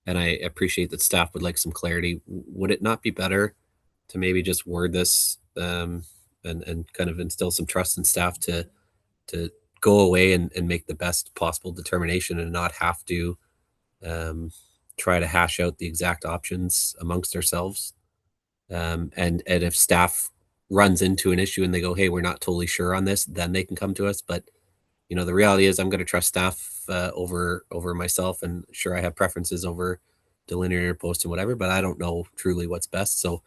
And I appreciate that staff would like some clarity. Would it not be better to maybe just word this and kind of instill some trust in staff to go away and make the best possible determination and not have to try to hash out the exact options amongst ourselves? And if staff runs into an issue and they go, hey, we're not totally sure on this, then they can come to us. But the reality is I'm going to trust staff over myself, and sure, I have preferences over delineator post and whatever, but I don't know truly what's best. So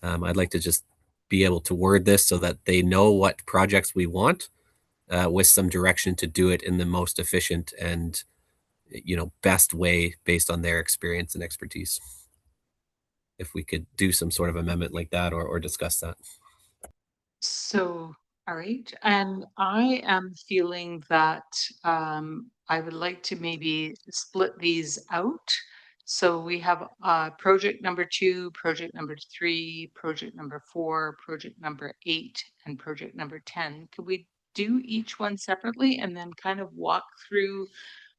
I'd like to just be able to word this so that they know what projects we want, with some direction to do it in the most efficient and best way based on their experience and expertise. If we could do some sort of amendment like that or discuss that. So, all right, and I am feeling that I would like to maybe split these out. So we have project number 2, project number 3, project number 4, project number 8, and project number 10. Could we do each one separately and then kind of walk through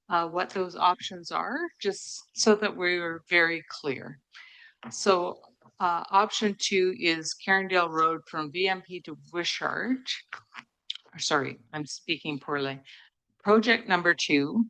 what those options are, just so that we're very clear. So option 2 is Carindale Road from VMP to Wishart. Sorry, I'm speaking poorly. Project number 2.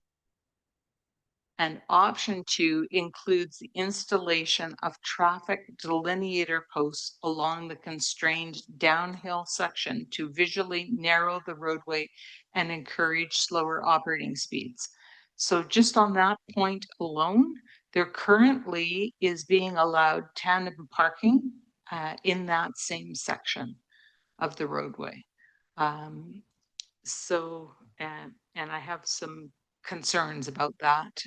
And option 2 includes the installation of traffic delineator posts along the constrained downhill section to visually narrow the roadway and encourage slower operating speeds. So just on that point alone, there currently is being allowed tandem parking in that same section of the roadway. And I have some concerns about that.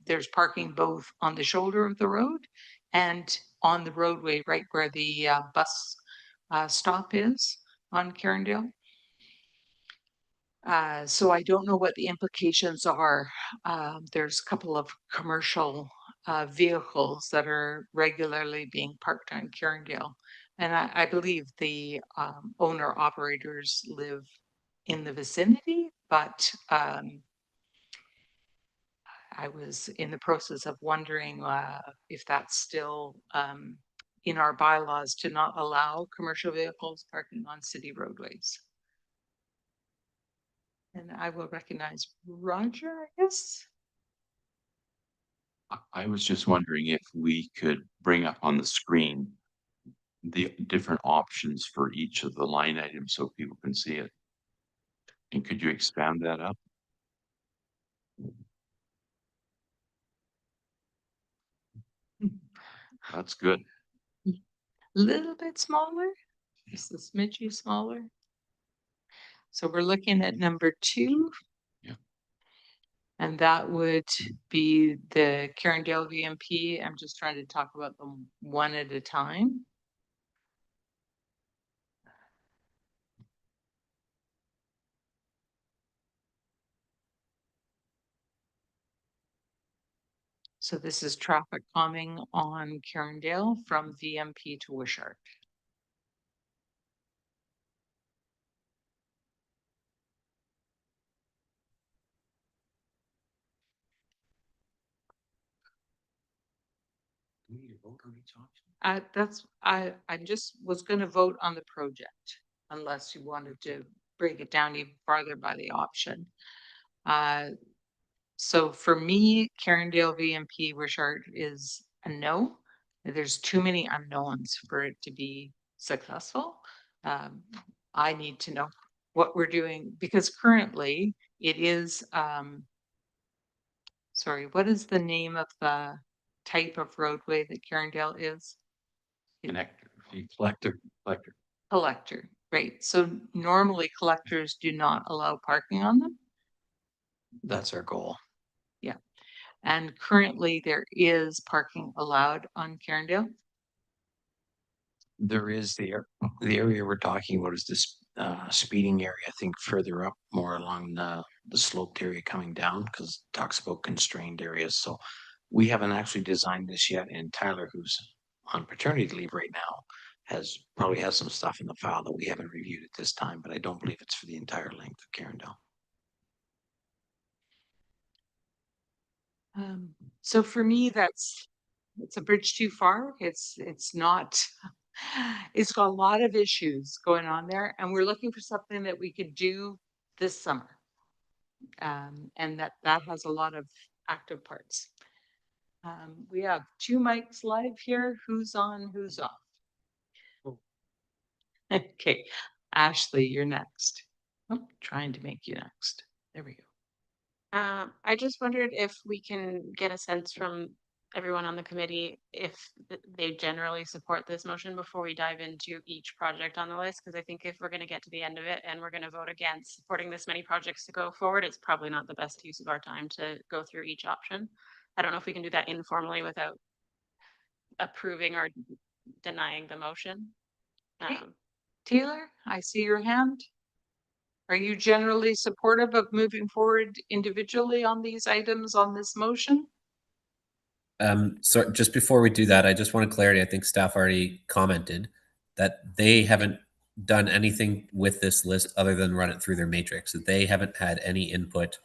There's parking both on the shoulder of the road and on the roadway right where the bus stop is on Carindale. So I don't know what the implications are. There's a couple of commercial vehicles that are regularly being parked on Carindale. And I believe the owner operators live in the vicinity, but I was in the process of wondering if that's still in our bylaws to not allow commercial vehicles parking on city roadways. And I will recognize Roger, I guess. I was just wondering if we could bring up on the screen the different options for each of the line items so people can see it. And could you expand that up? That's good. A little bit smaller, just a smidgy smaller. So we're looking at number 2. Yeah. And that would be the Carindale VMP. I'm just trying to talk about them one at a time. So this is traffic calming on Carindale from VMP to Wishart. Do we need to vote on each option? I just was going to vote on the project unless you wanted to break it down even farther by the option. So for me, Carindale VMP Wishart is a no. There's too many unknowns for it to be successful. I need to know what we're doing because currently it is, sorry, what is the name of the type of roadway that Carindale is? Collector. Collector, right. So normally collectors do not allow parking on them. That's our goal. Yeah. And currently there is parking allowed on Carindale. There is the area we're talking about is this speeding area, I think further up more along the sloped area coming down because it talks about constrained areas. So we haven't actually designed this yet, and Tyler, who's on paternity leave right now, probably has some stuff in the file that we haven't reviewed at this time, but I don't believe it's for the entire length of Carindale. So for me, it's a bridge too far. It's not, it's got a lot of issues going on there, and we're looking for something that we could do this summer. And that has a lot of active parts. We have 2 mics live here. Who's on, who's off? Oh. Okay, Ashley, you're next. Oh, trying to make you next. There we go. I just wondered if we can get a sense from everyone on the committee if they generally support this motion before we dive into each project on the list. Because I think if we're going to get to the end of it and we're going to vote against supporting this many projects to go forward, it's probably not the best use of our time to go through each option. I don't know if we can do that informally without approving or denying the motion. Taylor, I see your hand. Are you generally supportive of moving forward individually on these items on this motion? So just before we do that, I just want clarity. I think staff already commented that they haven't done anything with this list other than run it through their matrix. That they haven't had any input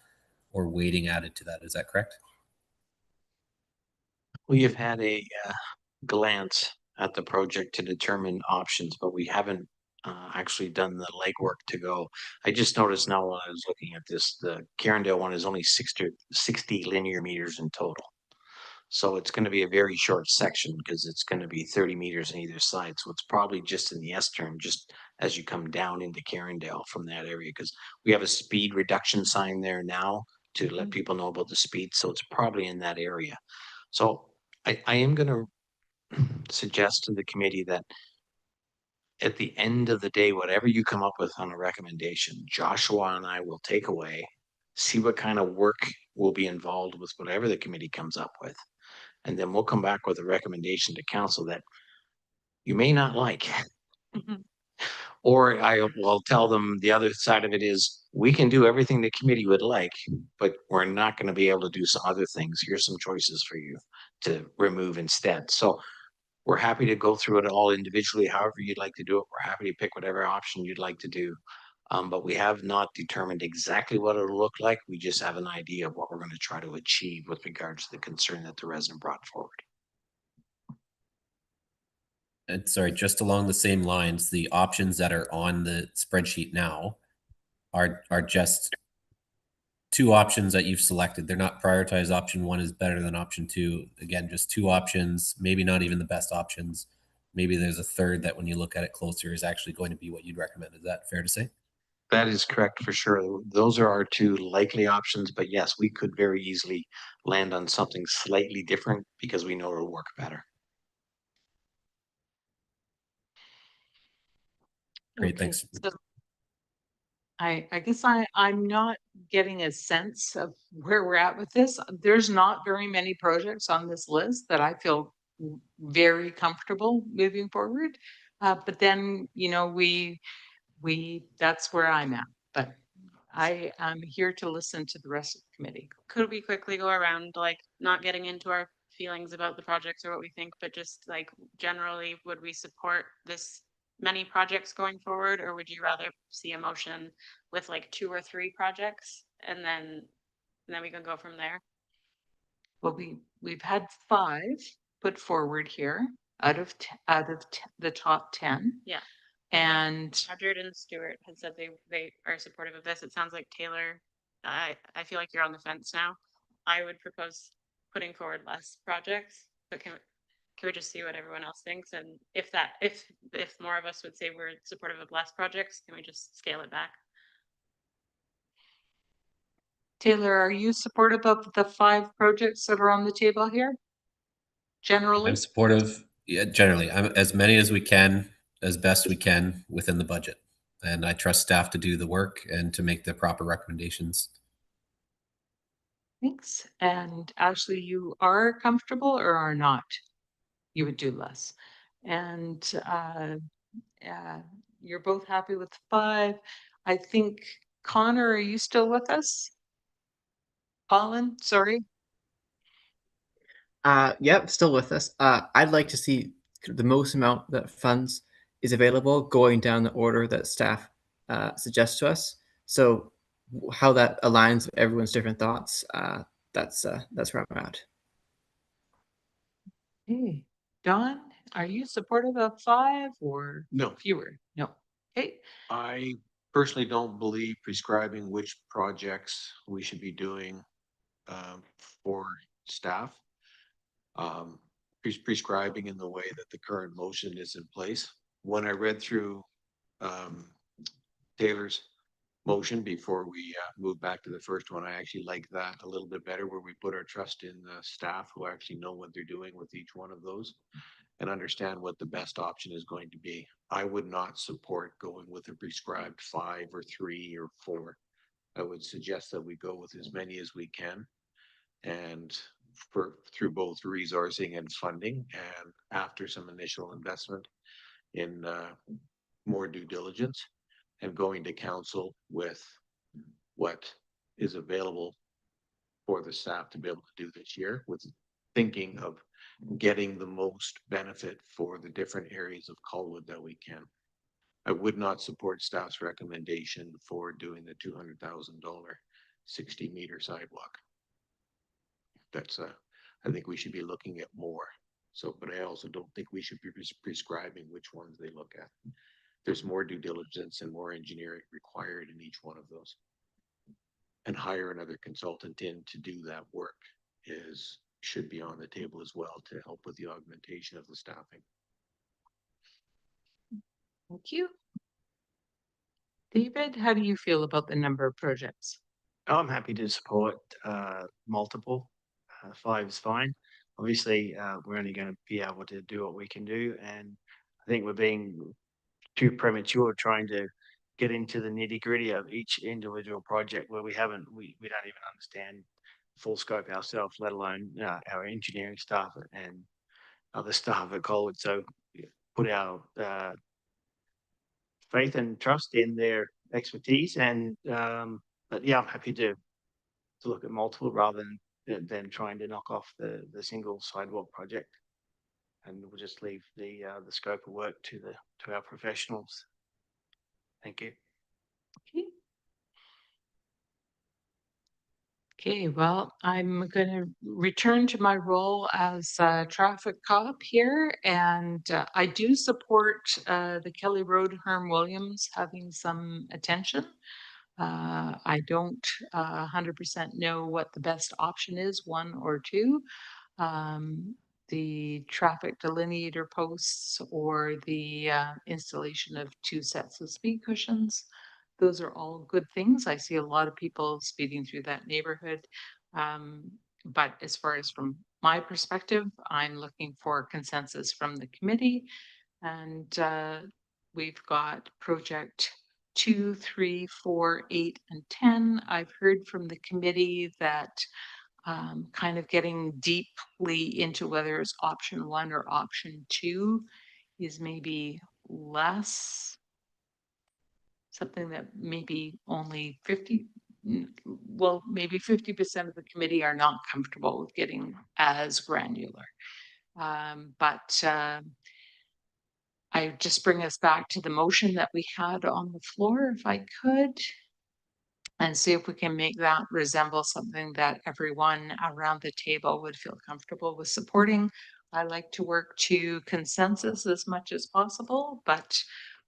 or weighting added to that. Is that correct? We have had a glance at the project to determine options, but we haven't actually done the legwork to go. I just noticed now while I was looking at this, the Carindale one is only 60 linear meters in total. So it's going to be a very short section because it's going to be 30 meters on either side. So it's probably just in the S turn, just as you come down into Carindale from that area, because we have a speed reduction sign there now to let people know about the speed. So it's probably in that area. So I am going to suggest to the committee that at the end of the day, whatever you come up with on a recommendation, Joshua and I will take away, see what kind of work will be involved with whatever the committee comes up with. And then we'll come back with a recommendation to council that you may not like. Or I will tell them the other side of it is we can do everything the committee would like, but we're not going to be able to do some other things. Here's some choices for you to remove instead. So we're happy to go through it all individually, however you'd like to do it. We're happy to pick whatever option you'd like to do. But we have not determined exactly what it'll look like. We just have an idea of what we're going to try to achieve with regards to the concern that the resident brought forward. And sorry, just along the same lines, the options that are on the spreadsheet now are just two options that you've selected. They're not prioritized. Option one is better than option two. Again, just two options, maybe not even the best options. Maybe there's a third that when you look at it closer is actually going to be what you'd recommend. Is that fair to say? That is correct for sure. Those are our two likely options, but yes, we could very easily land on something slightly different because we know it'll work better. Great, Okay, thanks. so I guess I'm not getting a sense of where we're at with this. There's not very many projects on this list that I feel very comfortable moving forward. But then, you know, that's where I'm at, but I am here to listen to the rest of the committee. Could we quickly go around, like, not getting into our feelings about the projects or what we think, but just like generally, would we support this many projects going forward, or would you rather see a motion with like 2 or 3 projects and then we can go from there? Well, we've had 5 put forward here out of the top 10. Yeah. And Roger and Stewart had said they are supportive of this. It sounds like Taylor, I feel like you're on the fence now. I would propose putting forward less projects, but can we just see what everyone else thinks? And if more of us would say we're supportive of less projects, can we just scale it back? Taylor, are you supportive of the 5 projects that are on the table here? Generally? I'm supportive. Yeah, generally, I'm as many as we can, as best we can within the budget. And I trust staff to do the work and to make the proper recommendations. Thanks. And Ashley, you are comfortable or are not? You would do less. And you're both happy with 5. I think, Connor, are you still with us? Colin, sorry. Yep, still with us. I'd like to see the most amount that funds is available going down the order that staff suggests to us. So how that aligns with everyone's different thoughts, that's where I'm at. Hey, Don, are you supportive of 5 or No. fewer? No. Okay. I personally don't believe prescribing which projects we should be doing for staff. Prescribing in the way that the current motion is in place. When I read through Taylor's motion before we move back to the first one, I actually like that a little bit better, where we put our trust in the staff who actually know what they're doing with each one of those and understand what the best option is going to be. I would not support going with a prescribed 5 or 3 or 4. I would suggest that we go with as many as we can, and through both resourcing and funding, and after some initial investment in more due diligence, and going to council with what is available for the staff to be able to do this year, with thinking of getting the most benefit for the different areas of Colwood that we can. I would not support staff's recommendation for doing the $200,000 60-meter sidewalk. That's I think we should be looking at more. So, but I also don't think we should be prescribing which ones they look at. There's more due diligence and more engineering required in each one of those. And hire another consultant in to do that work should be on the table as well to help with the augmentation of the staffing. Thank you. David, how do you feel about the number of projects? I'm happy to support multiple. 5 is fine. Obviously, we're only going to be able to do what we can do, and I think we're being too premature trying to get into the nitty-gritty of each individual project where we don't even understand full scope ourselves, let alone our engineering staff and other staff at Colwood. So put our faith and trust in their expertise, and but yeah, I'm happy to look at multiple rather than trying to knock off the single sidewalk project, and we'll just leave the scope of work to our professionals. Thank you. Okay. Okay, well, I'm going to return to my role as a traffic cop here, and I do support the Kelly Road Herm Williams having some attention. I don't 100% know what the best option is, 1 or 2. The traffic delineator posts or the installation of 2 sets of speed cushions. Those are all good things. I see a lot of people speeding through that neighborhood. But as far as from my perspective, I'm looking for consensus from the committee. And we've got project 2, 3, 4, 8, and 10. I've heard from the committee that kind of getting deeply into whether it's option 1 or option 2 is maybe less something that maybe only 50, well, maybe 50% of the committee are not comfortable with getting as granular. But I just bring us back to the motion that we had on the floor, if I could, and see if we can make that resemble something that everyone around the table would feel comfortable with supporting. I like to work to consensus as much as possible, but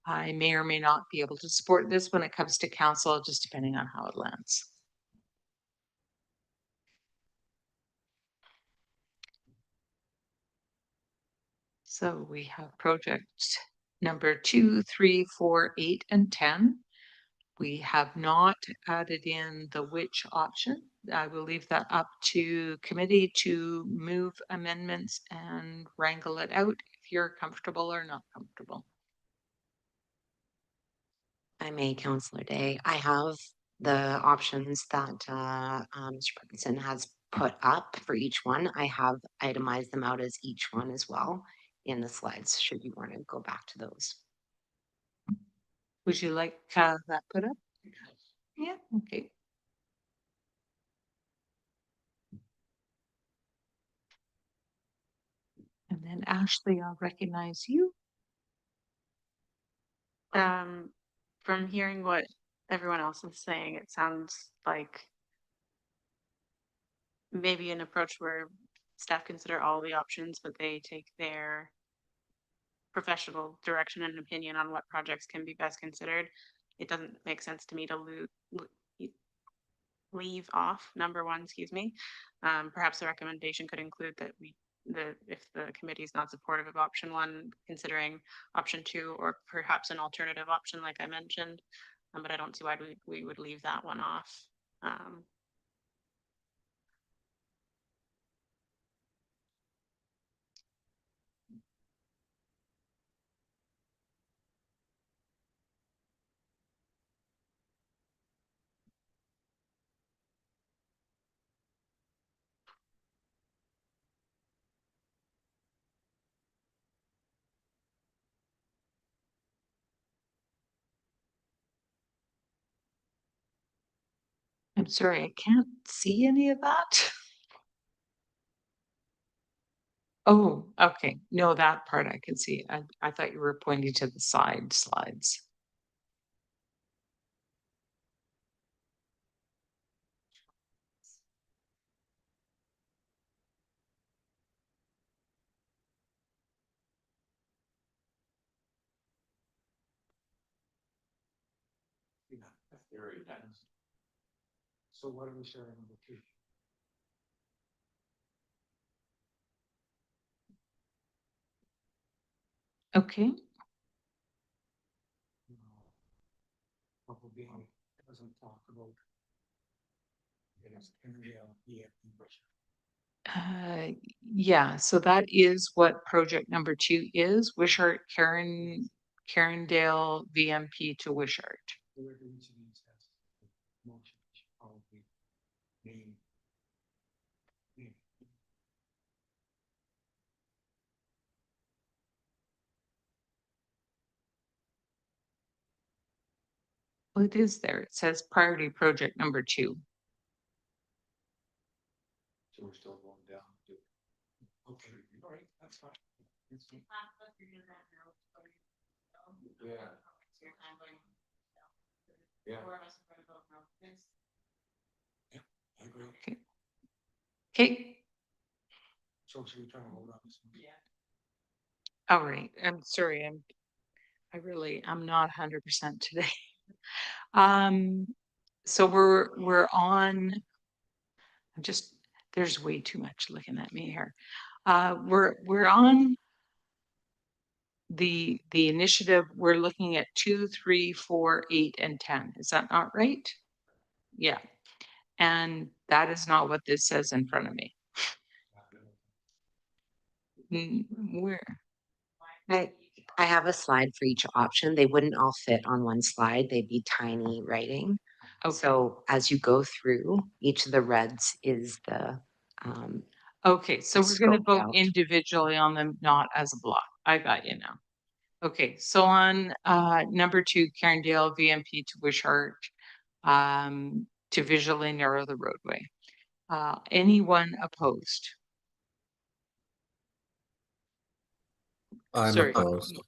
I may or may not be able to support this when it comes to council, just depending on how it lands. So we have projects number 2, 3, 4, 8, and 10. We have not added in the which option. I will leave that up to committee to move amendments and wrangle it out if you're comfortable or not comfortable. I may, Councillor Day. I have the options that Mr. Parkinson has put up for each one. I have itemized them out as each one as well in the slides, should you want to go back to those. Would you like that put up? Yeah, okay. And then Ashley, I'll recognize you. From hearing what everyone else is saying, it sounds like maybe an approach where staff consider all the options, but they take their professional direction and opinion on what projects can be best considered. It doesn't make sense to me to leave off number 1, excuse me. Perhaps the recommendation could include that if the committee is not supportive of option 1, considering option 2, or perhaps an alternative option like I mentioned. But I don't see why we would leave that one off. I'm sorry, I can't see any of that. Oh, okay. No, that part I can see. I thought you were pointing to the side slides. So what are we starting with? Okay, Probably doesn't talk about. yeah, so that is what project number 2 is, Wishart Carindale VMP to Wishart. Well, it is there. It says priority project number 2. So we're still going down to. Okay, all right, that's fine. Yeah. Yeah. I agree. Okay. Okay, So should we try to hold on this one? all right. I'm sorry. I'm not 100% today. So we're on. There's way too much looking at me here. We're on the initiative. We're looking at 2, 3, 4, 8, and 10. Is that not right? Yeah. And that is not what this says in front of me. Where? I have a slide for each option. They wouldn't all fit on one slide. They'd be tiny writing. Okay. So as you go through, each of the reds is the, Okay, so we're going to scoped vote out. individually on them, not as a block. I got you now. Okay, so on number 2, Carindale VMP to Wishart, to visually narrow the roadway. Anyone opposed? I'm Sorry, opposed.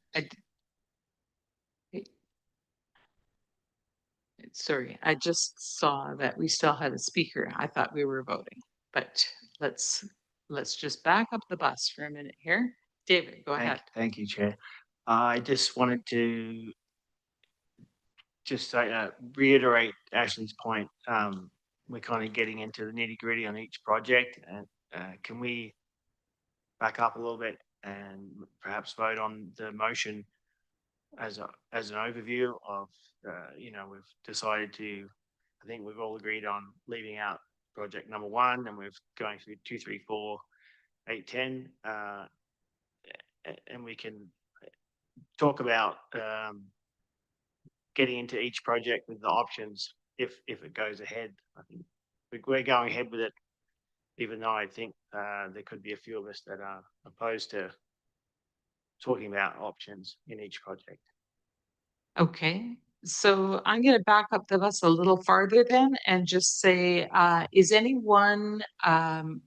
Sorry, I just saw that we still had a speaker. I thought we were voting, but let's just back up the bus for a minute here. David, go ahead. Thank you, Chair. I just wanted to just reiterate Ashley's point. We're kind of getting into the nitty gritty on each project, and can we back up a little bit and perhaps vote on the motion as an overview of, we've decided to, I think we've all agreed on leaving out project number 1, and we're going through 2, 3, 4, 8, 10, and we can talk about getting into each project with the options if it goes ahead. I think we're going ahead with it, even though I think there could be a few of us that are opposed to talking about options in each project. Okay, so I'm going to back up the bus a little farther then and just say, is anyone, I'm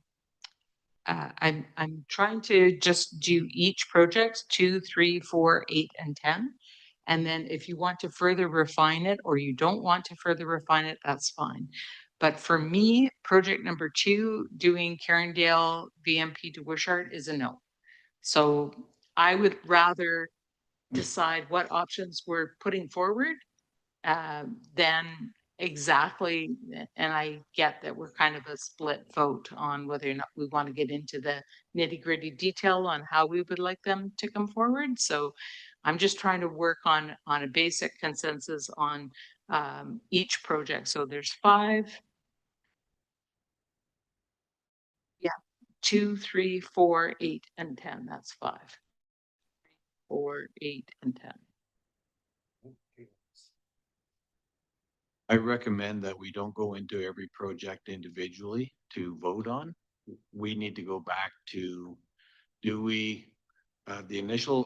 trying to just do each project 2, 3, 4, 8, and 10. And then if you want to further refine it or you don't want to further refine it, that's fine. But for me, project number 2, doing Carindale VMP to Wishart is a no. So I would rather decide what options we're putting forward than exactly, and I get that we're kind of a split vote on whether or not we want to get into the nitty gritty detail on how we would like them to come forward. So I'm just trying to work on a basic consensus on each project. So there's 5. Yeah, 2, 3, 4, 8, and 10. That's 5. 4, 8, and 10. I recommend that we don't go into every project individually to vote on. We need to go back to, do we, the initial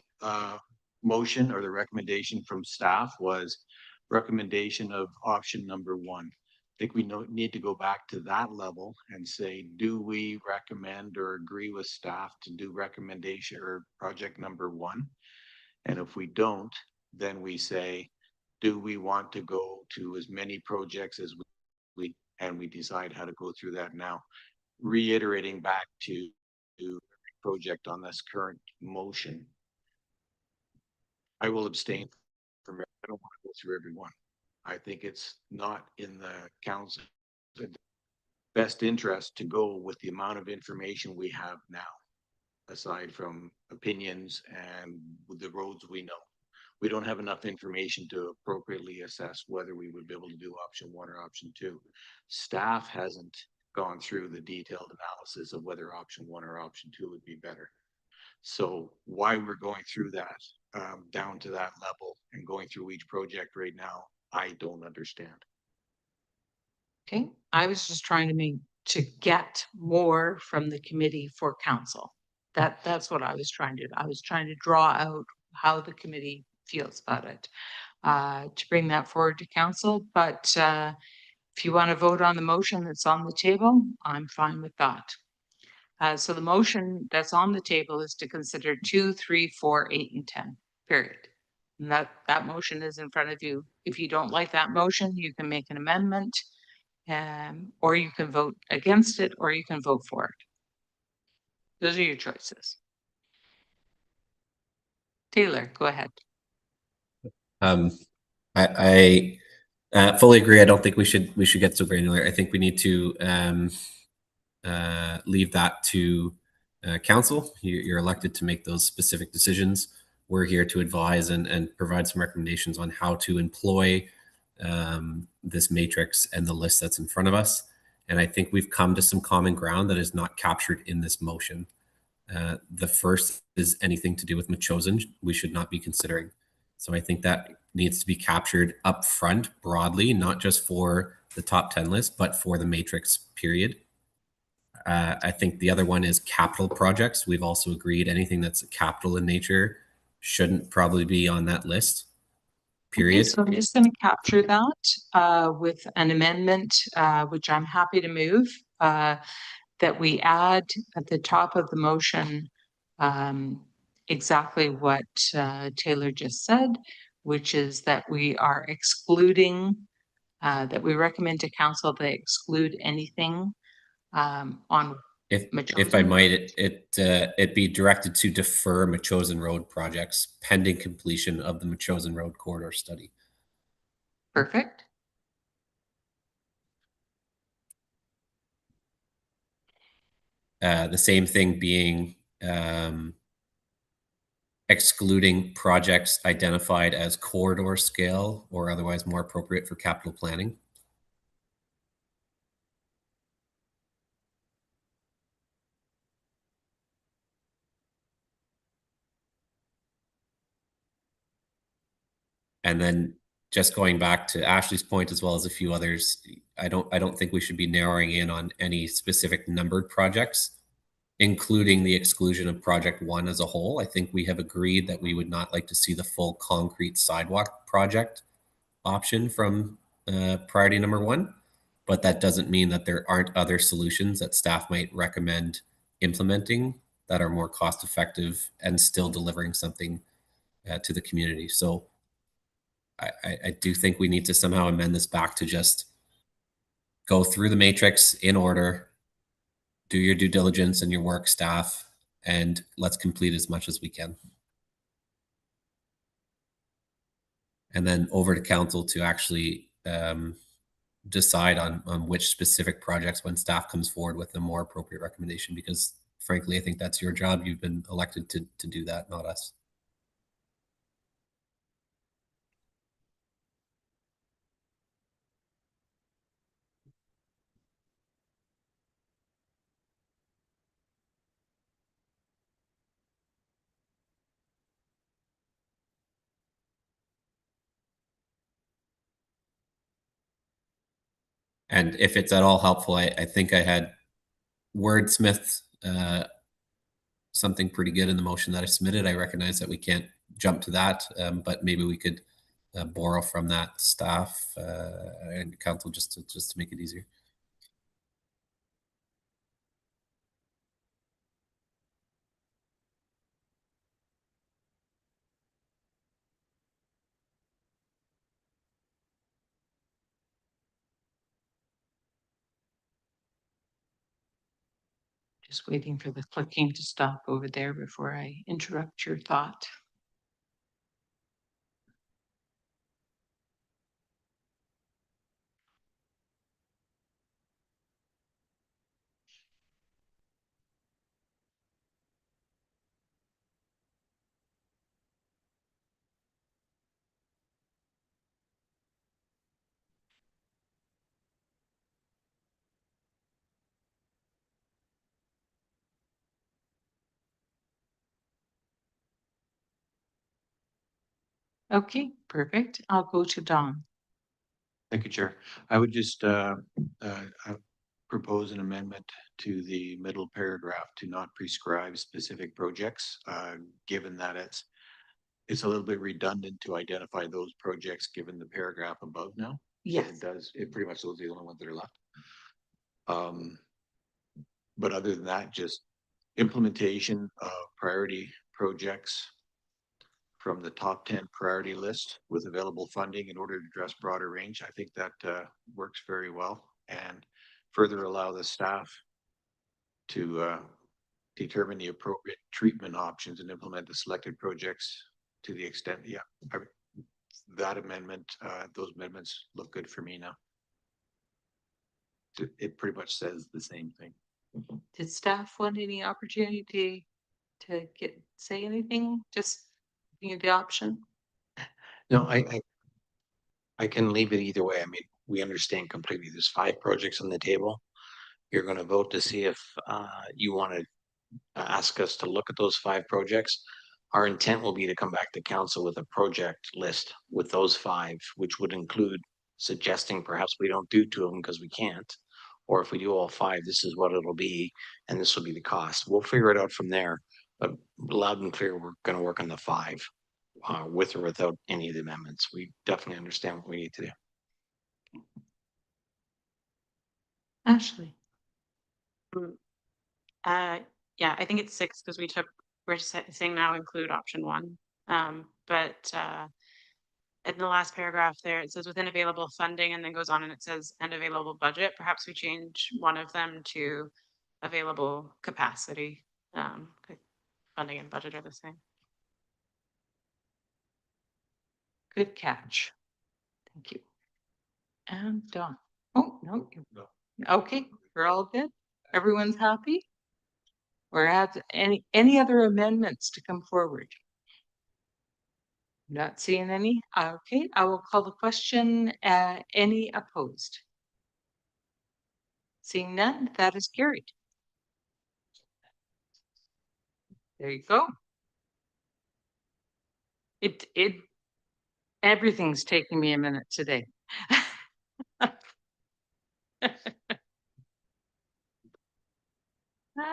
motion or the recommendation from staff was recommendation of option number 1. I think we need to go back to that level and say, do we recommend or agree with staff to do recommendation or project number 1? And if we don't, then we say, do we want to go to as many projects as we decide how to go through that now, reiterating back to every project on this current motion. I will abstain from it. I don't want to go through every one. I think it's not in the council's best interest to go with the amount of information we have now, aside from opinions and with the roads we know. We don't have enough information to appropriately assess whether we would be able to do option 1 or option 2. Staff hasn't gone through the detailed analysis of whether option 1 or option 2 would be better. So why we're going through that down to that level and going through each project right now, I don't understand. Okay, I was just trying to get more from the committee for council. That's what I was trying to do. I was trying to draw out how the committee feels about it, to bring that forward to council. But if you want to vote on the motion that's on the table, I'm fine with that. So the motion that's on the table is to consider 2, 3, 4, 8, and 10, period. And that motion is in front of you. If you don't like that motion, you can make an amendment, or you can vote against it, or you can vote for it. Those are your choices. Taylor, go ahead. I fully agree. I don't think we should get so granular. I think we need to leave that to council. You're elected to make those specific decisions. We're here to advise and provide some recommendations on how to employ this matrix and the list that's in front of us. And I think we've come to some common ground that is not captured in this motion. The first is anything to do with Machosen we should not be considering. So I think that needs to be captured up front broadly, not just for the top 10 list, but for the matrix period. I think the other one is capital projects. We've also agreed anything that's capital in nature shouldn't probably be on that list, period. Okay, so I'm just going to capture that with an amendment, which I'm happy to move, that we add at the top of the motion exactly what Taylor just said, which is that we are excluding, that we recommend to council they exclude anything on if I might, it be directed to defer Machosen Road projects pending completion of the Machosen Road corridor study. Perfect. The same thing being excluding projects identified as corridor scale or otherwise more appropriate for capital planning. And then just going back to Ashley's point, as well as a few others, I don't think we should be narrowing in on any specific numbered projects, including the exclusion of project 1 as a whole. I think we have agreed that we would not like to see the full concrete sidewalk project option from priority number 1, but that doesn't mean that there aren't other solutions that staff might recommend implementing that are more cost effective and still delivering something to the community. So I do think we need to somehow amend this back to just go through the matrix in order, do your due diligence and your work, staff, and let's complete as much as we can. And then over to council to actually decide on which specific projects when staff comes forward with a more appropriate recommendation, because frankly, I think that's your job. You've been elected to do that, not us. And if it's at all helpful, I think I had wordsmithed something pretty good in the motion that I submitted. I recognize that we can't jump to that, but maybe we could borrow from that, staff and council, just to make it easier. Just waiting for the clicking to stop over there before I interrupt your thought. Okay, perfect. I'll go to Don. Thank you, Chair. I would just propose an amendment to the middle paragraph to not prescribe specific projects, given that it's a little bit redundant to identify those projects given the paragraph above now. Yes. It pretty much those are the only ones that are left. But other than that, just implementation of priority projects from the top 10 priority list with available funding in order to address broader range. I think that works very well, and further allow the staff to determine the appropriate treatment options and implement the selected projects to the extent, that amendment, those amendments look good for me now. It pretty much says the same thing. Did staff want any opportunity to say anything? Just give you the option. No, I can leave it either way. I mean, we understand completely. There's 5 projects on the table. You're going to vote to see if you want to ask us to look at those 5 projects. Our intent will be to come back to council with a project list with those 5, which would include suggesting perhaps we don't do 2 of them because we can't. Or if we do all 5, this is what it'll be, and this will be the cost. We'll figure it out from there. But loud and clear, we're going to work on the 5 with or without any of the amendments. We definitely understand what we need to do. Ashley. Yeah, I think it's 6 because we're saying now include option 1. But in the last paragraph there, it says within available funding, and then goes on and it says and available budget. Perhaps we change one of them to available capacity. Funding and budget are the same. Good catch. Thank you. And Don. Oh, no. Okay, we're all good. Everyone's happy? Or have any other amendments to come forward? Not seeing any. Okay, I will call the question. Any opposed? Seeing none, that is carried. There you go. Everything's taking me a minute today.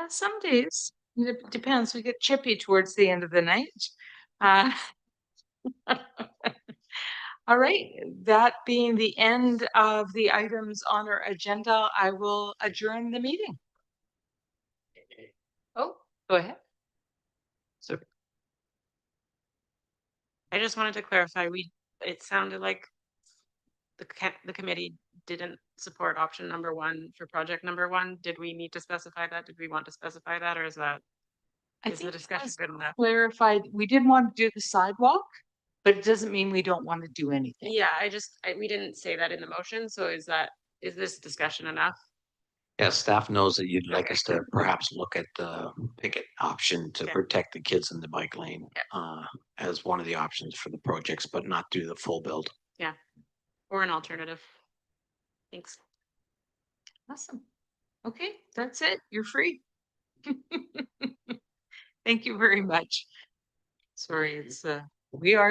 Some days, it depends. We get chippy towards the end of the night. All right, that being the end of the items on our agenda, I will adjourn the meeting. Oh, go ahead. So I just wanted to clarify, it sounded like the committee didn't support option number 1 for project number 1. Did we need to specify that? Did we want to specify that, or is the discussion good enough? Clarified, we did want to do the sidewalk, but it doesn't mean we don't want to do anything. Yeah, we didn't say that in the motion. So is this discussion enough? Yeah, staff knows that you'd like us to perhaps look at the picket option to protect the kids in the bike lane as one of the options for the projects, but not do the full build. Yeah, or an alternative. Thanks. Awesome. Okay, that's it. You're free. Thank you very much. Sorry, we are